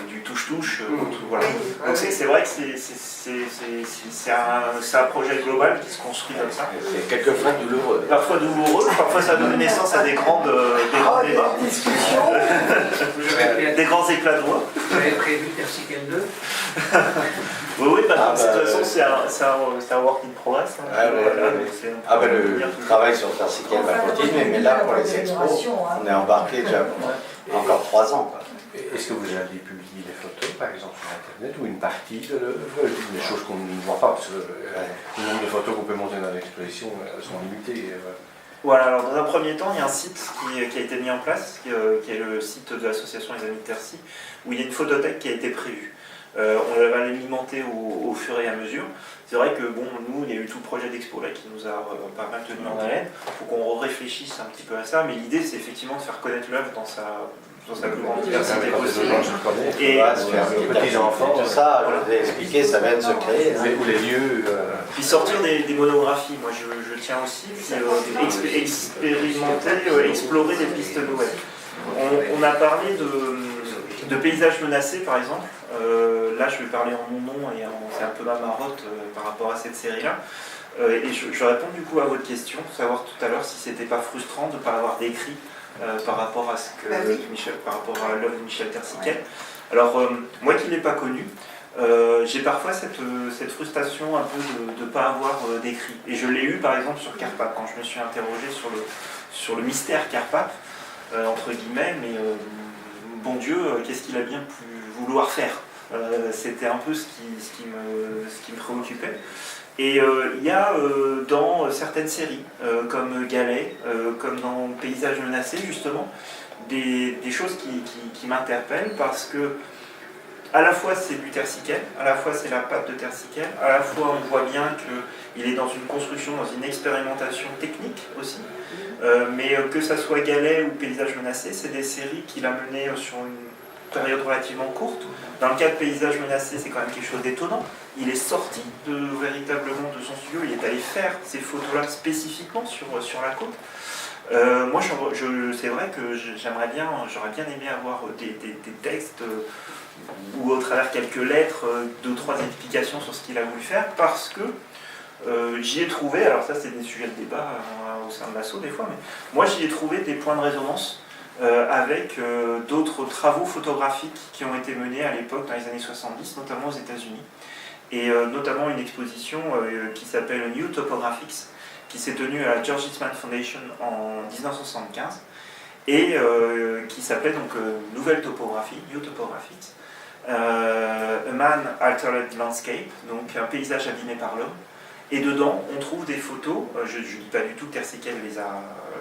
du touche-touche. Voilà. Donc c'est vrai que c'est un projet global qui se construit comme ça.
C'est quelquefois douloureux.
Parfois douloureux, parfois ça donne naissance à des grands débats.
Discussions.
Des grands éclats de voix.
Vous avez prévu Tersiquel 2
Oui, de toute façon c'est un work in progress.
Le travail sur Tersiquel va continuer, mais là pour les expos, on est embarqué déjà pour encore 3 ans.
Est-ce que vous avez publié des photos, par exemple, sur Internet, ou une partie de l'œuvre, des choses qu'on ne voit pas, parce que le nombre de photos qu'on peut monter dans l'exposition sont limitées.
Voilà, alors dans un premier temps, il y a un site qui a été mis en place, qui est le site de l'association Les Amis de Tercy, où il y a une photothèque qui a été prévue. On va l'alimenter au fur et à mesure. C'est vrai que nous, il y a eu tout le projet d'expo là qui nous a pas mal tenu en haleine. Il faut qu'on réfléchisse un petit peu à ça, mais l'idée c'est effectivement de faire connaître l'œuvre dans sa plus grande diversité possible.
Et petits enfants, tout ça, je vous ai expliqué, ça va être secret.
Ou les lieux.
Puis sortir des monographies, moi je tiens aussi, puis expérimenter, explorer des pistes nouvelles. On a parlé de paysages menacés, par exemple. Là, je vais parler en mon nom et c'est un peu ma marotte par rapport à cette série-là. Et je réponds du coup à votre question, savoir tout à l'heure si c'était pas frustrant de ne pas avoir décrit par rapport à ce que par rapport à l'œuvre de Michel Tersiquel. Alors, moi qui ne l'ai pas connu, j'ai parfois cette frustration un peu de ne pas avoir décrit. Et je l'ai eu par exemple sur Carpape, quand je me suis interrogé sur le mystère Carpape, entre guillemets, mais bon Dieu, qu'est-ce qu'il a bien pu vouloir faire? C'était un peu ce qui me préoccupait. Et il y a dans certaines séries, comme Galet, comme dans Paysages menacés justement, des choses qui m'interpellent parce que à la fois c'est du Tersiquel, à la fois c'est la patte de Tersiquel, à la fois on voit bien qu'il est dans une construction, dans une expérimentation technique aussi, mais que ça soit Galet ou Paysages menacés, c'est des séries qu'il a menées sur une période relativement courte. Dans le cas de Paysages menacés, c'est quand même quelque chose d'étonnant. Il est sorti véritablement de son studio, il est allé faire ces photos-là spécifiquement sur la côte. Moi, c'est vrai que j'aurais bien aimé avoir des textes ou au travers quelques lettres, 2-3 explications sur ce qu'il a voulu faire, parce que j'y ai trouvé, alors ça c'est des sujets de débat au sein de l'assaut des fois, mais moi j'y ai trouvé des points de résonance avec d'autres travaux photographiques qui ont été menés à l'époque dans les années 70, notamment aux États-Unis, et notamment une exposition qui s'appelle New Topographics, qui s'est tenue à la George Eastman Foundation en 1975, et qui s'appelait donc Nouvelle Topographie, New Topographics, A Man Altered Landscape, donc un paysage abîmé par l'homme. Et dedans, on trouve des photos, je ne dis pas du tout que Tersiquel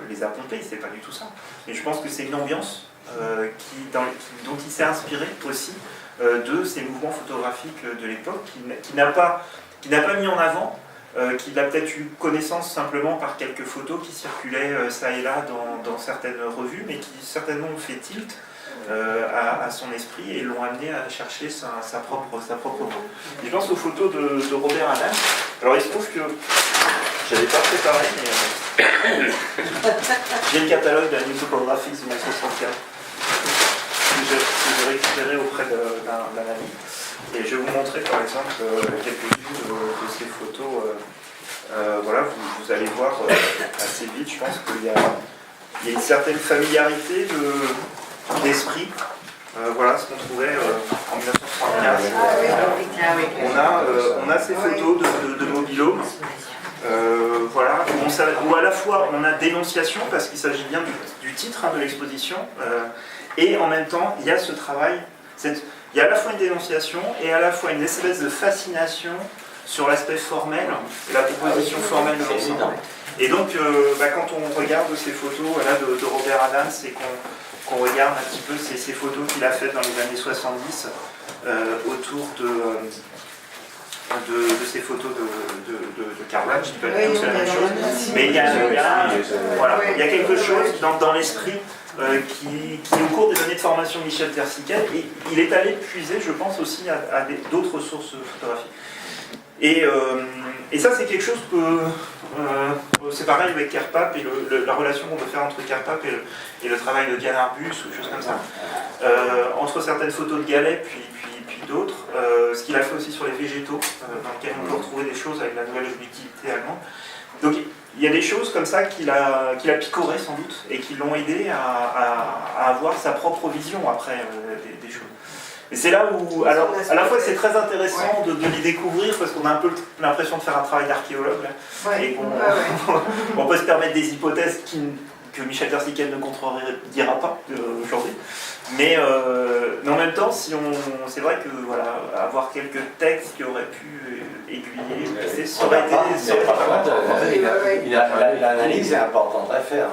les a pompées, c'est pas du tout ça, mais je pense que c'est une ambiance dont il s'est inspiré aussi de ces mouvements photographiques de l'époque, qui n'a pas mis en avant, qu'il a peut-être eu connaissance simplement par quelques photos qui circulaient ça et là dans certaines revues, mais qui certainement ont fait tilt à son esprit et l'ont amené à chercher sa propre voie. Je pense aux photos de Robert Adams. Alors il se trouve que j'avais pas préparé, mais j'ai le catalogue de la New Topographics de 1964 que j'ai récupéré auprès d'un ami. Et je vais vous montrer par exemple quelques-unes de ces photos. Voilà, vous allez voir assez vite, je pense qu'il y a une certaine familiarité d'esprit. Voilà ce qu'on trouvait en 1975. On a ces photos de mobil-home. Voilà, où à la fois on a dénonciation, parce qu'il s'agit bien du titre de l'exposition, et en même temps il y a ce travail, il y a à la fois une dénonciation et à la fois une espèce de fascination sur l'aspect formel, la proposition formelle de l'ensemble. Et donc quand on regarde ces photos là, de Robert Adams et qu'on regarde un petit peu ces photos qu'il a faites dans les années 70 autour de ces photos de Carwan, je dis pas du tout que c'est la même chose, mais il y a quelque chose dans l'esprit qui, au cours des années de formation de Michel Tersiquel, il est allé puiser, je pense, aussi à d'autres sources photographiques. Et ça, c'est quelque chose que c'est pareil avec Carpape et la relation qu'on peut faire entre Carpape et le travail de Canarbus ou choses comme ça. Entre certaines photos de Galet puis d'autres, ce qu'il a fait aussi sur les végétaux, dans lesquels on peut retrouver des choses avec la nouvelle objectivité allemande. Donc il y a des choses comme ça qu'il a picorées sans doute et qui l'ont aidé à avoir sa propre vision après des choses. Et c'est là où, alors, à la fois c'est très intéressant de les découvrir parce qu'on a un peu l'impression de faire un travail d'archéologue et on peut se permettre des hypothèses que Michel Tersiquel ne contredira pas aujourd'hui. Mais en même temps, c'est vrai que voilà, avoir quelques textes qui auraient pu aiguiller, ça aurait été.
L'analyse est importante à faire.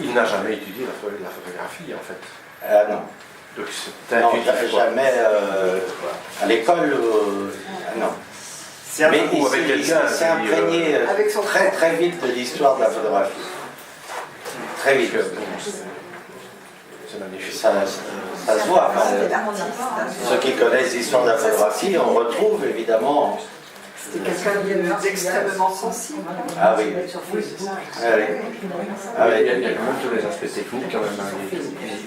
Il n'a jamais étudié la photographie en fait.
Non.
Donc
non, jamais à l'école. Non. Mais il s'est imprégné très très vite de l'histoire de la photographie. Très vite.
C'est magnifique.
Ça se voit. Ceux qui connaissent l'histoire de la photographie, on retrouve évidemment
C'était quelqu'un d'extrêmement sensible.
Ah oui.
Il y a quand même tous les aspects techniques quand même, hein,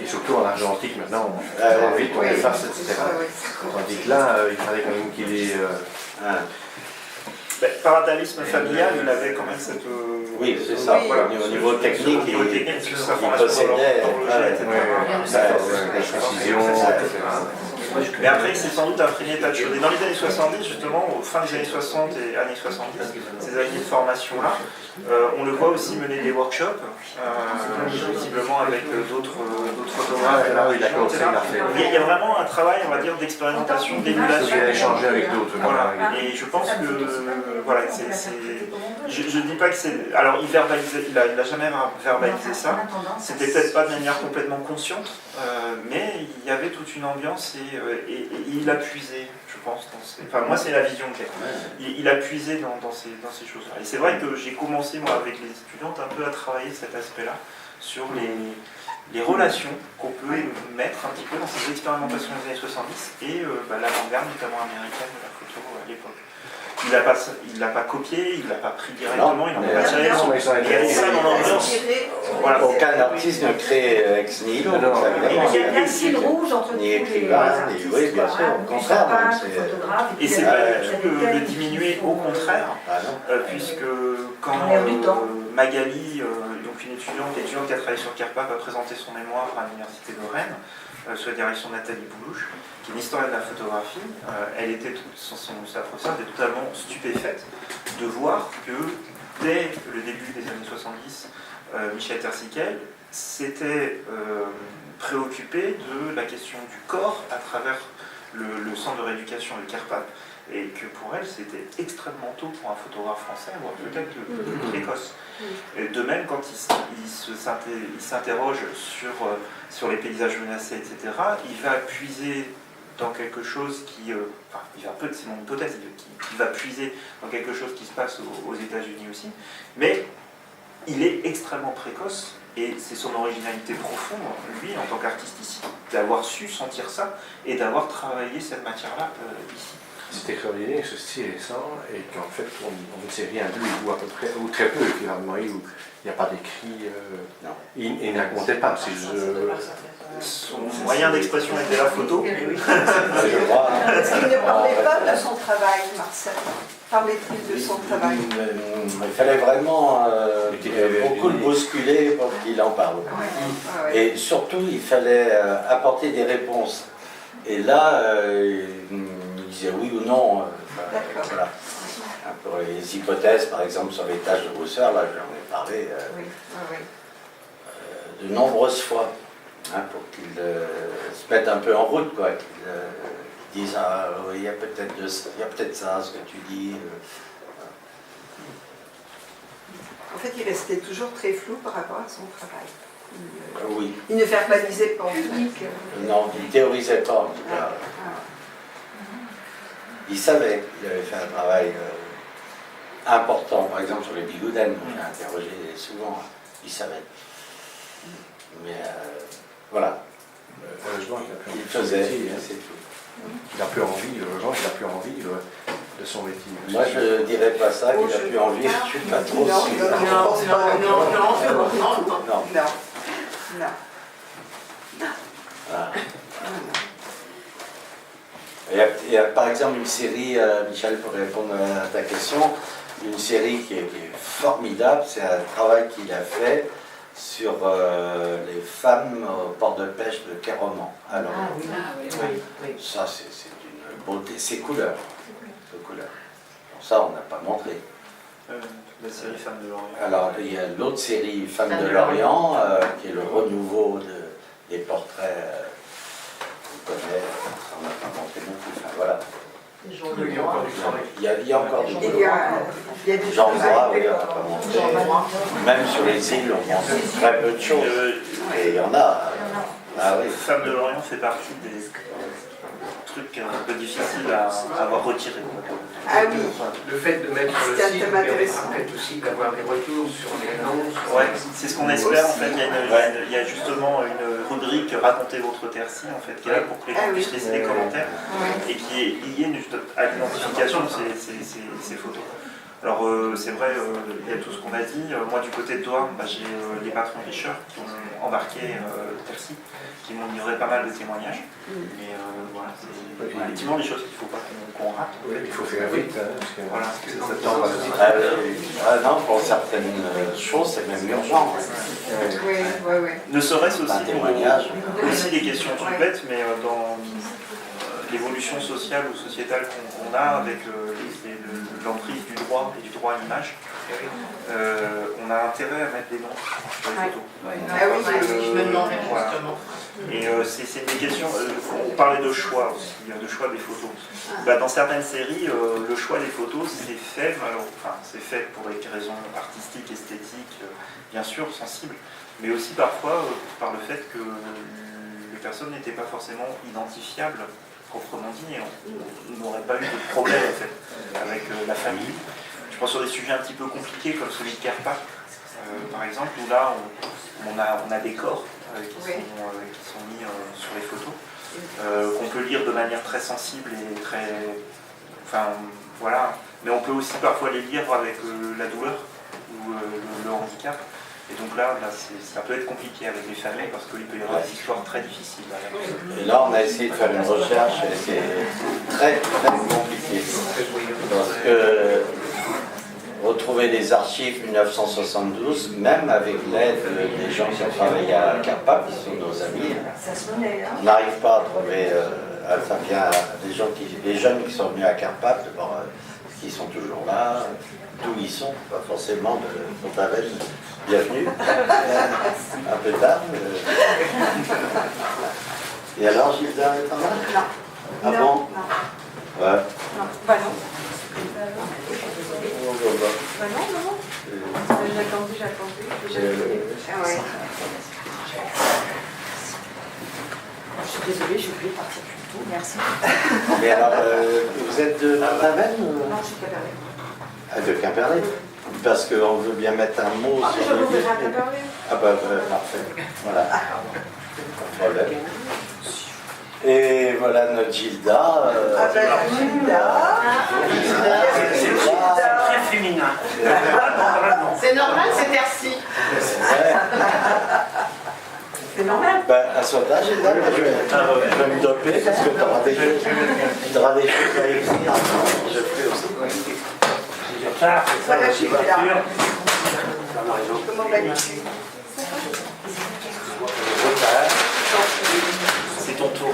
et surtout en argentique maintenant, on va vite, on efface, etc. Tandis que là, il fallait quand même qu'il ait...
Par atavisme familial, il avait quand même cette...
Oui, c'est ça.
Oui.
Voilà, au niveau technique, il possédait
des
précisions,
Mais après, il s'est sans doute imprégné de tas de choses. Et dans les années 70, justement, au fin des années 60 et années 70, ces années de formation-là, on le voit aussi mener des workshops, visiblement avec d'autres photographes. Il y a vraiment un travail, on va dire, d'expérimentation, d'émulation.
Il a échangé avec d'autres.
Voilà. Et je pense que, voilà, je ne dis pas que c'est... Alors, il n'a jamais verbalisé ça. C'était peut-être pas de manière complètement consciente, mais il y avait toute une ambiance et il a puisé, je pense, enfin moi c'est la vision que j'ai. Il a puisé dans ces choses-là. Et c'est vrai que j'ai commencé moi avec les étudiantes un peu à travailler cet aspect-là sur les relations qu'on peut mettre un petit peu dans ces expérimentations des années 70 et l'avant-garde notamment américaine de la photo à l'époque. Il ne l'a pas copié, il ne l'a pas pris directement, il n'en a pas tiré. Il y avait ça dans l'ambiance. Voilà.
Aucun artiste ne crée ex nihilo.
Il y a un fil rouge entre tous
ni
les
écrivain, oui, bien sûr, au contraire.
Et c'est pas du tout de diminuer, au contraire, puisque quand Magali, donc une étudiante qui a travaillé sur Kerpap, a présenté son mémoire à l'université de Rennes, sous la direction de Nathalie Boulouche, qui est une historienne de la photographie, sa professeure était totalement stupéfaite de voir que dès le début des années 70, Michel Tersiquel s'était préoccupé de la question du corps à travers le centre de rééducation de Kerpap, et que pour elle c'était extrêmement tôt pour un photographe français, voire peut-être précoce. Et de même, quand il s'interroge sur les paysages menacés, etc., il va puiser dans quelque chose qui... c'est mon hypothèse, qui va puiser dans quelque chose qui se passe aux États-Unis aussi, mais il est extrêmement précoce, et c'est son originalité profonde, lui, en tant qu'artiste ici, d'avoir su sentir ça, et d'avoir travaillé cette matière-là ici.
C'est extraordinaire ce style récent et qu'en fait on ne sait rien d'eux ou à peu près, ou très peu finalement, où il n'y a pas d'écrit, il ne racontait pas.
Son moyen d'expression était la photo.
Est-ce qu'il ne parlait pas de son travail, Marcel? Parlait-il de son travail?
Il fallait vraiment beaucoup le bousculer pour qu'il en parle. Et surtout, il fallait apporter des réponses. Et là, il disait oui ou non. Voilà. Pour les hypothèses, par exemple, sur les taches de rousseur, là, j'en ai parlé de nombreuses fois, pour qu'ils se mettent un peu en route, quoi. Qu'ils disent oui, il y a peut-être ça, ce que tu dis.
En fait, il restait toujours très flou par rapport à son travail.
Oui.
Il ne verbalisait pas en public.
Non, il ne théorisait pas en tout cas. Il savait qu'il avait fait un travail important, par exemple sur les bigoudens, dont j'ai interrogé souvent, il savait. Mais voilà. Il faisait, c'est tout.
Il n'a plus envie, il n'a plus envie de son métier.
Moi je ne dirais pas ça, qu'il n'a plus envie, je ne suis pas trop sûr.
Non.
Voilà. Il y a par exemple une série, Michel, pour répondre à ta question, une série qui est formidable, c'est un travail qu'il a fait sur les femmes au port de pêche de Kéroman. Alors, ça c'est une beauté, c'est couleurs. Ça on n'a pas montré.
La série Femmes de l'Orient.
Alors il y a l'autre série Femmes de l'Orient, qui est le renouveau des portraits qu'on connaît, on n'a pas montré non plus. Enfin, voilà. Il y a encore du boulot.
Il y a du
Jean Mois, oui, on n'a pas montré. Même sur les îles, on montre très peu de choses. Et il y en a. Ah oui.
Femmes de l'Orient fait partie des truc un peu difficile à avoir retiré.
Ah oui.
Le fait de mettre sur le
C'est un
site
thème
permet
intéressant.
peut-être aussi d'avoir des retours sur les annonces.
Ouais, c'est ce qu'on espère en fait. Il y a justement une rubrique Racontez votre Tercy en fait, qui est là pour que les gens puissent laisser des commentaires et qui est liée à l'identification de ces photos. Alors c'est vrai, il y a tout ce qu'on a dit. Moi du côté de Douarn, j'ai les patrons richeurs qui ont embarqué Tercy, qui m'ont livré pas mal de témoignages. Mais voilà, c'est effectivement des choses qu'il ne faut pas qu'on rate.
Oui, il faut faire vite, parce que
voilà.
Non, pour certaines choses, c'est même urgent.
Ne serait-ce aussi
un témoignage.
aussi des questions toutes bêtes, mais dans l'évolution sociale ou sociétale qu'on a avec l'emprise du droit et du droit à l'image, on a intérêt à mettre des noms sur les photos.
Je me demandais justement.
Et c'est des questions, on parlait de choix aussi, de choix des photos. Dans certaines séries, le choix des photos, c'est fait, c'est fait pour des raisons artistiques, esthétiques, bien sûr, sensibles, mais aussi parfois par le fait que les personnes n'étaient pas forcément identifiables proprement dit, et on n'aurait pas eu de problème en fait, avec la famille. Je pense sur des sujets un petit peu compliqués comme celui de Kerpa, par exemple, où là on a des corps qui sont mis sur les photos, qu'on peut lire de manière très sensible et très... Enfin, voilà. Mais on peut aussi parfois les lire avec la douleur ou le handicap. Et donc là ça peut être compliqué avec les familles parce qu'il peut y avoir des histoires très difficiles.
Et là, on a essayé de faire une recherche et c'est très très compliqué. Parce que retrouver des archives 1972, même avec l'aide des gens qui ont travaillé à Carpa, qui sont nos amis, on n'arrive pas à trouver. Ça vient des jeunes qui sont venus à Carpa, d'abord, qui sont toujours là, d'où ils sont, pas forcément de Fontavel. Bienvenue. Un peu tard. Et alors, Gilda est en là?
Non.
Ah bon?
Non.
Ouais.
Non. Bah non. Bah non. J'ai attendu. Ah ouais.
Je suis désolée, j'ai oublié de partir plus tôt, merci.
Mais alors, vous êtes de Fontavel?
Non, je suis Quimperlé.
Ah, de Quimperlé? Parce qu'on veut bien mettre un mot
Ah, mais
sur
je
le
vous déjà
livre.
Quimperlé.
Ah bah, parfait. Voilà. Pas de problème. Et voilà notre Gilda.
Ah ben Gilda.
C'est très féminin.
C'est normal, c'est Tercy.
C'est normal.
Ben, à son âge, Gilda, je vais me doper parce que tu auras des choses à écrire. Je fais aussi.
Voilà, Gilda. Comment vas-tu?
C'est ton tour.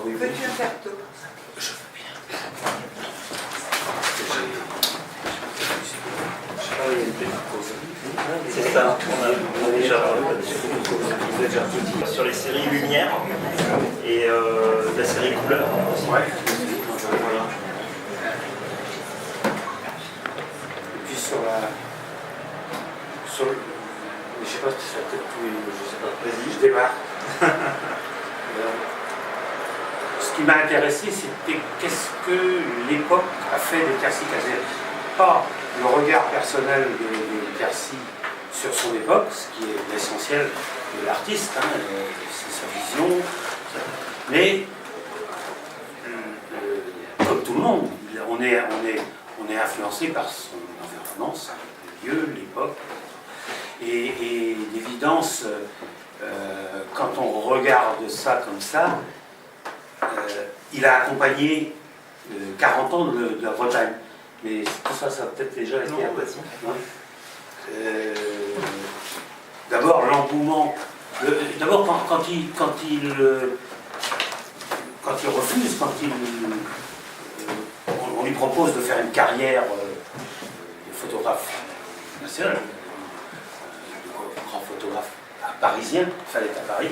Veux-tu un verre d'eau?
C'est ça, on a déjà sur les séries Lumière et la série Couleur. Voilà.
Et puis je sais pas si ça peut-être tout, je sais pas. Vas-y, je démarre. Ce qui m'a intéressé, c'était qu'est-ce que l'époque a fait de Tercy Caser. Pas le regard personnel de Tercy sur son époque, ce qui est l'essentiel de l'artiste, c'est sa vision, mais comme tout le monde, on est influencé par son environnement, le lieu, l'époque, et d'évidence, quand on regarde ça comme ça, il a accompagné 40 ans de la Bretagne. Mais tout ça, ça a peut-être déjà été un petit. D'abord, l'engouement. D'abord, quand il refuse, on lui propose de faire une carrière de photographe national, grand photographe parisien, il fallait être à Paris.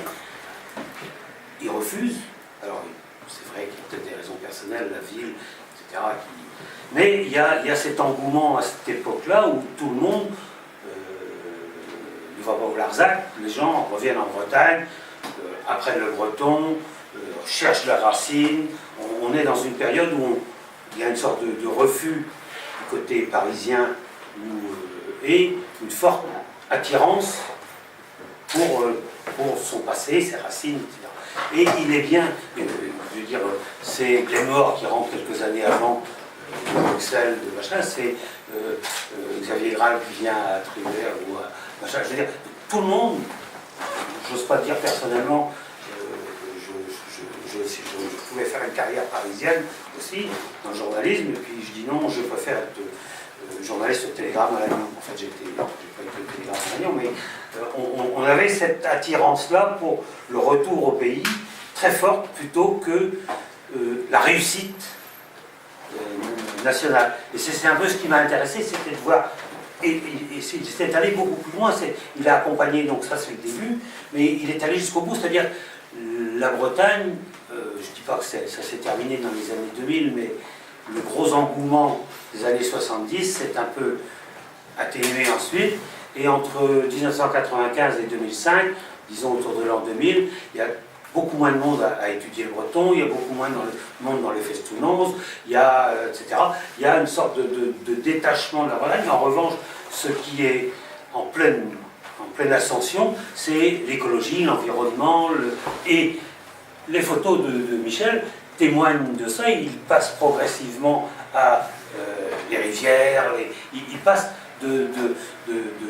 Il refuse. Alors, c'est vrai qu'il y a peut-être des raisons personnelles, la ville, etc. Mais il y a cet engouement à cette époque-là où tout le monde ne va pas au Larzac, les gens reviennent en Bretagne, apprennent le breton, cherchent la racine. On est dans une période où il y a une sorte de refus du côté parisien et une forte attirance pour son passé, ses racines, etc. Et il est bien, je veux dire, c'est Glenmore qui rentre quelques années avant de Bruxelles, de machin, c'est Xavier Graal qui vient à Trier ou à machin. Je veux dire, tout le monde, j'ose pas dire personnellement, je pouvais faire une carrière parisienne aussi, dans le journalisme, et puis je dis non, je préfère être journaliste au Télégramme à Lannion. En fait, j'ai pas été au Télégramme à Lannion, mais on avait cette attirance-là pour le retour au pays, très forte, plutôt que la réussite nationale. Et c'est un peu ce qui m'a intéressé, c'était de voir, et c'est allé beaucoup plus loin, il a accompagné, donc ça c'est le début, mais il est allé jusqu'au bout, c'est-à-dire la Bretagne, je ne dis pas que ça s'est terminé dans les années 2000, mais le gros engouement des années 70 s'est un peu atténué ensuite, et entre 1995 et 2005, disons autour de l'an 2000, il y a beaucoup moins de monde à étudier le breton, il y a beaucoup moins de monde dans les festounons, il y a, etc. Il y a une sorte de détachement de la Bretagne. En revanche, ce qui est en pleine ascension, c'est l'écologie, l'environnement, et les photos de Michel témoignent de ça. Il passe progressivement à les rivières, il passe de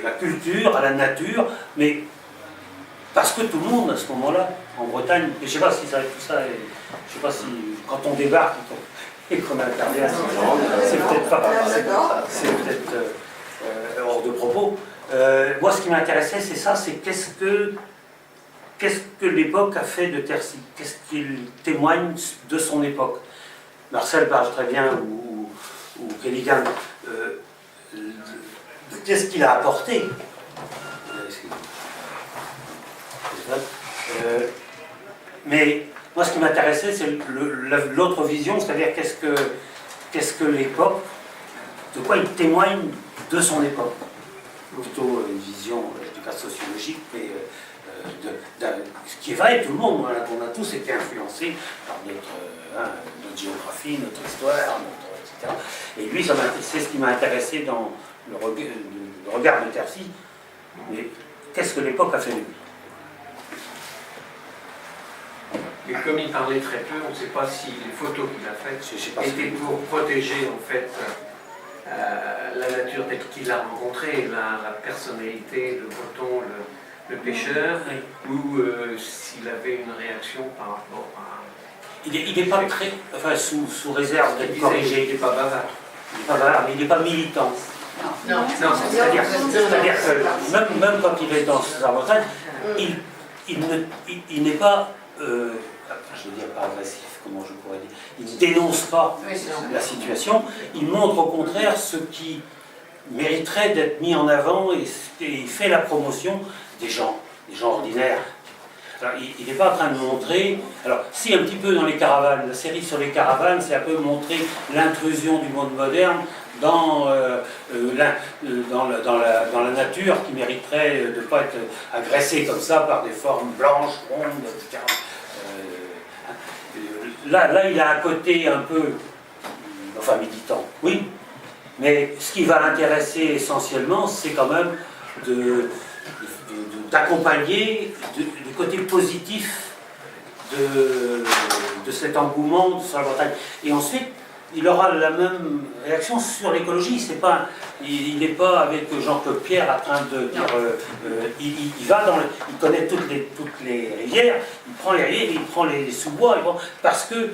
la culture à la nature, mais parce que tout le monde, à ce moment-là, en Bretagne, et je ne sais pas si ça tout ça, je ne sais pas si, quand on débarque et qu'on intervient, c'est peut-être pas, c'est peut-être hors de propos. Moi, ce qui m'intéressait, c'est ça, c'est qu'est-ce que l'époque a fait de Tercy, qu'est-ce qu'il témoigne de son époque. Marcel parle très bien, ou Kelligan, qu'est-ce qu'il a apporté. Mais moi, ce qui m'intéressait, c'est l'autre vision, c'est-à-dire qu'est-ce que l'époque, de quoi il témoigne de son époque. Plutôt une vision, je ne dis pas sociologique, mais ce qui est vrai, tout le monde, on a tous été influencés par notre géographie, notre histoire, etc. Et lui, c'est ce qui m'a intéressé dans le regard de Tercy. Mais qu'est-ce que l'époque a fait de lui?
Et comme il parlait très peu, on ne sait pas si les photos qu'il a faites étaient pour protéger en fait la nature telle qu'il l'a rencontrée, la personnalité, le breton, le pêcheur, ou s'il avait une réaction par rapport à...
Il n'est pas très... Enfin, sous réserve d'être corrigé.
Il n'est pas bavard.
Il n'est pas bavard, mais il n'est pas militant.
Non,
c'est-à-dire que même quand il est dans sa Bretagne, il n'est pas... je veux dire pas agressif, comment je pourrais dire, il ne dénonce pas la situation, il montre au contraire ce qui mériterait d'être mis en avant et il fait la promotion des gens ordinaires. Alors, il n'est pas en train de montrer, alors si un petit peu dans les caravanes, la série sur les caravanes, c'est un peu montrer l'intrusion du monde moderne dans la nature qui mériterait de ne pas être agressée comme ça par des formes blanches, rondes, etc. Là, il a un côté un peu, enfin militant, oui, mais ce qui va l'intéresser essentiellement, c'est quand même d'accompagner du côté positif de cet engouement sur la Bretagne. Et ensuite, il aura la même réaction sur l'écologie. Il n'est pas avec Jean-Claude Pierre en train de dire... il va il connaît toutes les rivières, il prend les rivières, il prend les sous-bois, parce que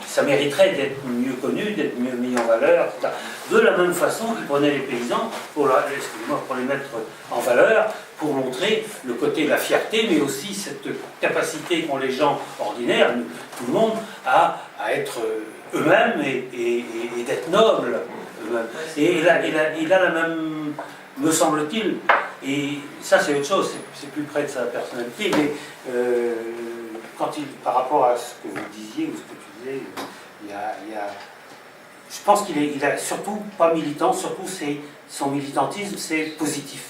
ça mériterait d'être mieux connu, d'être mieux mis en valeur, etc. De la même façon qu'il prenait les paysans pour les mettre en valeur, pour montrer le côté de la fierté, mais aussi cette capacité qu'ont les gens ordinaires, tout le monde, à être eux-mêmes et d'être nobles eux-mêmes. Et il a la même, me semble-t-il, et ça c'est autre chose, c'est plus près de sa personnalité, mais par rapport à ce que vous disiez ou ce que tu disais, je pense qu'il a surtout pas militant, surtout son militantisme, c'est positif.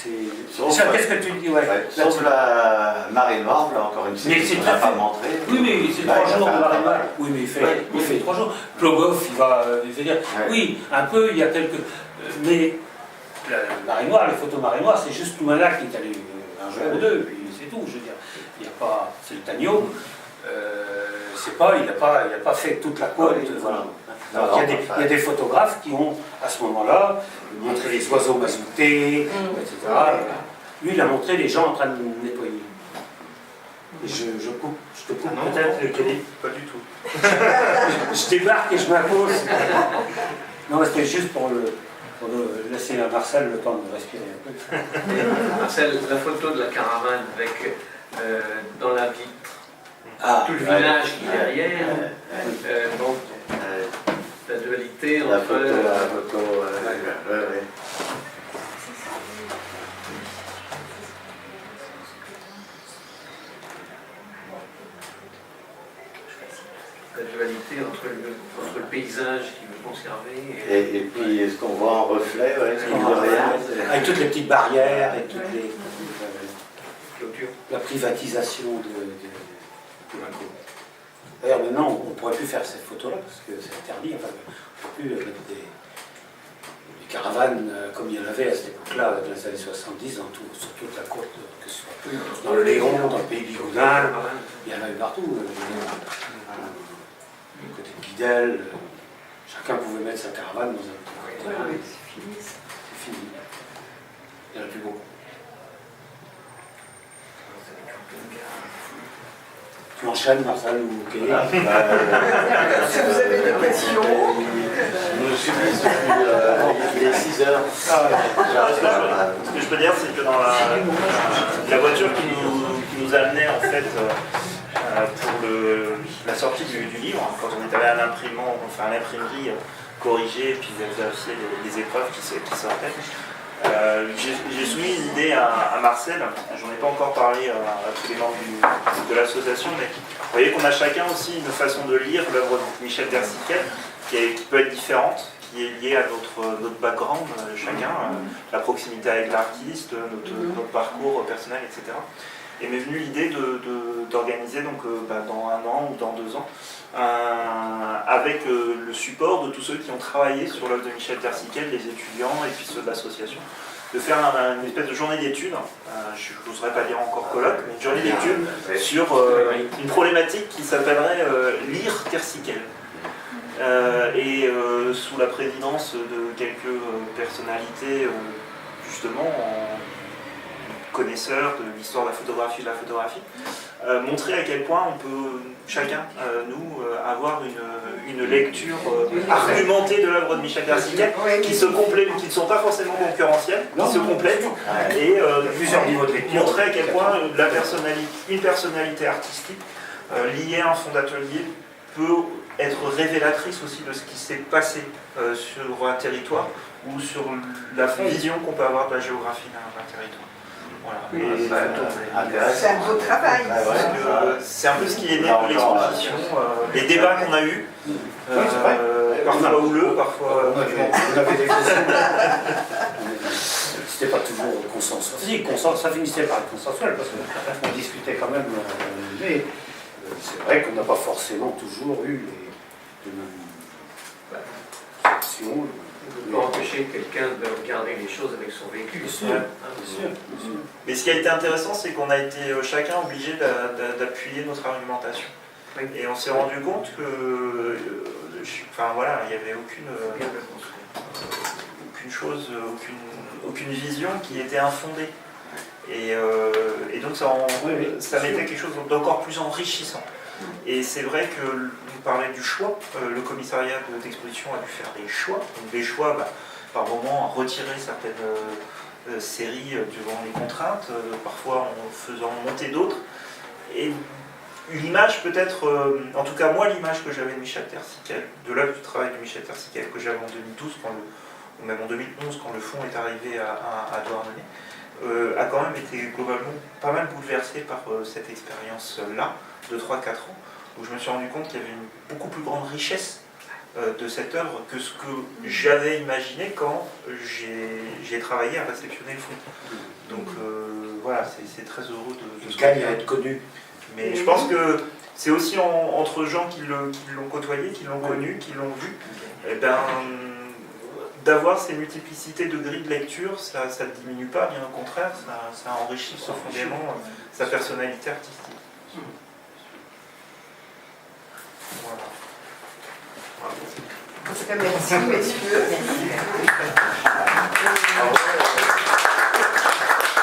Qu'est-ce que tu dis
sauf la marée noire, là encore une fois, on n'a pas montré.
Oui, mais c'est 3 jours de marée noire. Oui, mais il fait 3 jours. Plogov, il va dire, oui, un peu, il y a quelques... Mais la marée noire, les photos marée noire, c'est juste Toumana qui est allé un jour ou deux, puis c'est tout, je veux dire. Il n'y a pas... C'est le Tagno. Il n'a pas fait toute la côte. Voilà. Alors, il y a des photographes qui ont, à ce moment-là, montré les oiseaux mazoutés, etc. Lui, il a montré les gens en train de nettoyer. Et je te coupe peut-être le Kelly.
Pas du tout.
Je débarque et je m'impose. Non, c'était juste pour laisser à Marcel le temps de respirer un peu.
Marcel, la photo de la caravane avec dans la vitre tout le village qui est derrière, donc la dualité entre...
La photo,
la dualité entre le paysage qu'il veut conserver
et puis ce qu'on voit en reflet,
avec toutes les petites barrières et toutes les
clôtures.
La privatisation de la côte. D'ailleurs, maintenant, on ne pourrait plus faire cette photo-là parce que c'est interdit. Enfin, on ne peut plus mettre des caravanes comme il y en avait à cette époque-là, dans les années 70, sur toute la côte, que ce soit dans le Léon, dans le pays bigoudal, il y en avait partout. Du côté de Guidel, chacun pouvait mettre sa caravane dans un petit côté. C'est fini. Il n'y en a plus beaucoup. Tu enchaînes, Marcel ou Kelly?
Si vous avez des questions.
Nous subissons depuis il est 6 heures.
Ce que je peux dire, c'est que dans la voiture qui nous amenait en fait pour la sortie du livre, quand on est allé à l'imprimerie corriger et puis vérifier les épreuves qui sortaient, j'ai soumis une idée à Marcel. J'en ai pas encore parlé à tous les membres de l'association, mais vous voyez qu'on a chacun aussi une façon de lire l'œuvre de Michel Tersiquel qui peut être différente, qui est liée à notre background chacun, la proximité avec l'artiste, notre parcours personnel, etc. Et m'est venue l'idée d'organiser donc dans 1 an ou dans 2 ans avec le support de tous ceux qui ont travaillé sur l'œuvre de Michel Tersiquel, les étudiants et puis ceux de l'association, de faire une espèce de journée d'études, je n'oserais pas dire encore colloque, mais une journée d'études sur une problématique qui s'appellerait lire Tersiquel. Et sous la présidence de quelques personnalités justement connaisseurs de l'histoire de la photographie, montrer à quel point on peut chacun, nous, avoir une lecture argumentée de l'œuvre de Michel Tersiquel qui se complète, qui ne sont pas forcément concurrentielles, qui se complètent, et plusieurs niveaux de lecture, montrer à quel point une personnalité artistique liée à un fond d'atelier peut être révélatrice aussi de ce qui s'est passé sur un territoire ou sur la vision qu'on peut avoir de la géographie d'un territoire. Voilà.
C'est un beau travail.
C'est un peu ce qui est né de l'exposition, les débats qu'on a eus, parfois houleux, parfois...
On avait des c'était pas toujours consensuel. Si, ça finissait par être consensuel parce qu'on discutait quand même. Mais c'est vrai qu'on n'a pas forcément toujours eu les mêmes actions.
On ne peut pas empêcher quelqu'un de regarder les choses avec son vécu.
Bien sûr, bien sûr.
Mais ce qui a été intéressant, c'est qu'on a été chacun obligé d'appuyer notre argumentation. Oui. Et on s'est rendu compte que, il n'y avait aucune vision qui était infondée. Et donc ça mettait quelque chose d'encore plus enrichissant. Et c'est vrai que vous parlez du choix, le commissariat d'exposition a dû faire des choix. Donc des choix, par moment, retirer certaines séries devant les contraintes, parfois en faisant monter d'autres. Et l'image peut-être, en tout cas moi l'image que j'avais de Michel Tersiquel, de l'œuvre du travail de Michel Tersiquel que j'avais en 2012, ou même en 2011 quand le fonds est arrivé à Douarnenez, a quand même été globalement pas mal bouleversé par cette expérience-là de 3-4 ans, où je me suis rendu compte qu'il y avait une beaucoup plus grande richesse de cette œuvre que ce que j'avais imaginé quand j'ai travaillé à réceptionner le fruit. Donc voilà, c'est très heureux de
ce gagne à être connu.
Mais je pense que c'est aussi entre gens qui l'ont côtoyé, qui l'ont connu, qui l'ont vu, et ben, d'avoir ces multiplicités de grilles de lecture, ça ne diminue pas, bien au contraire, ça enrichit profondément sa personnalité artistique. Voilà.
En tout cas, merci, messieurs.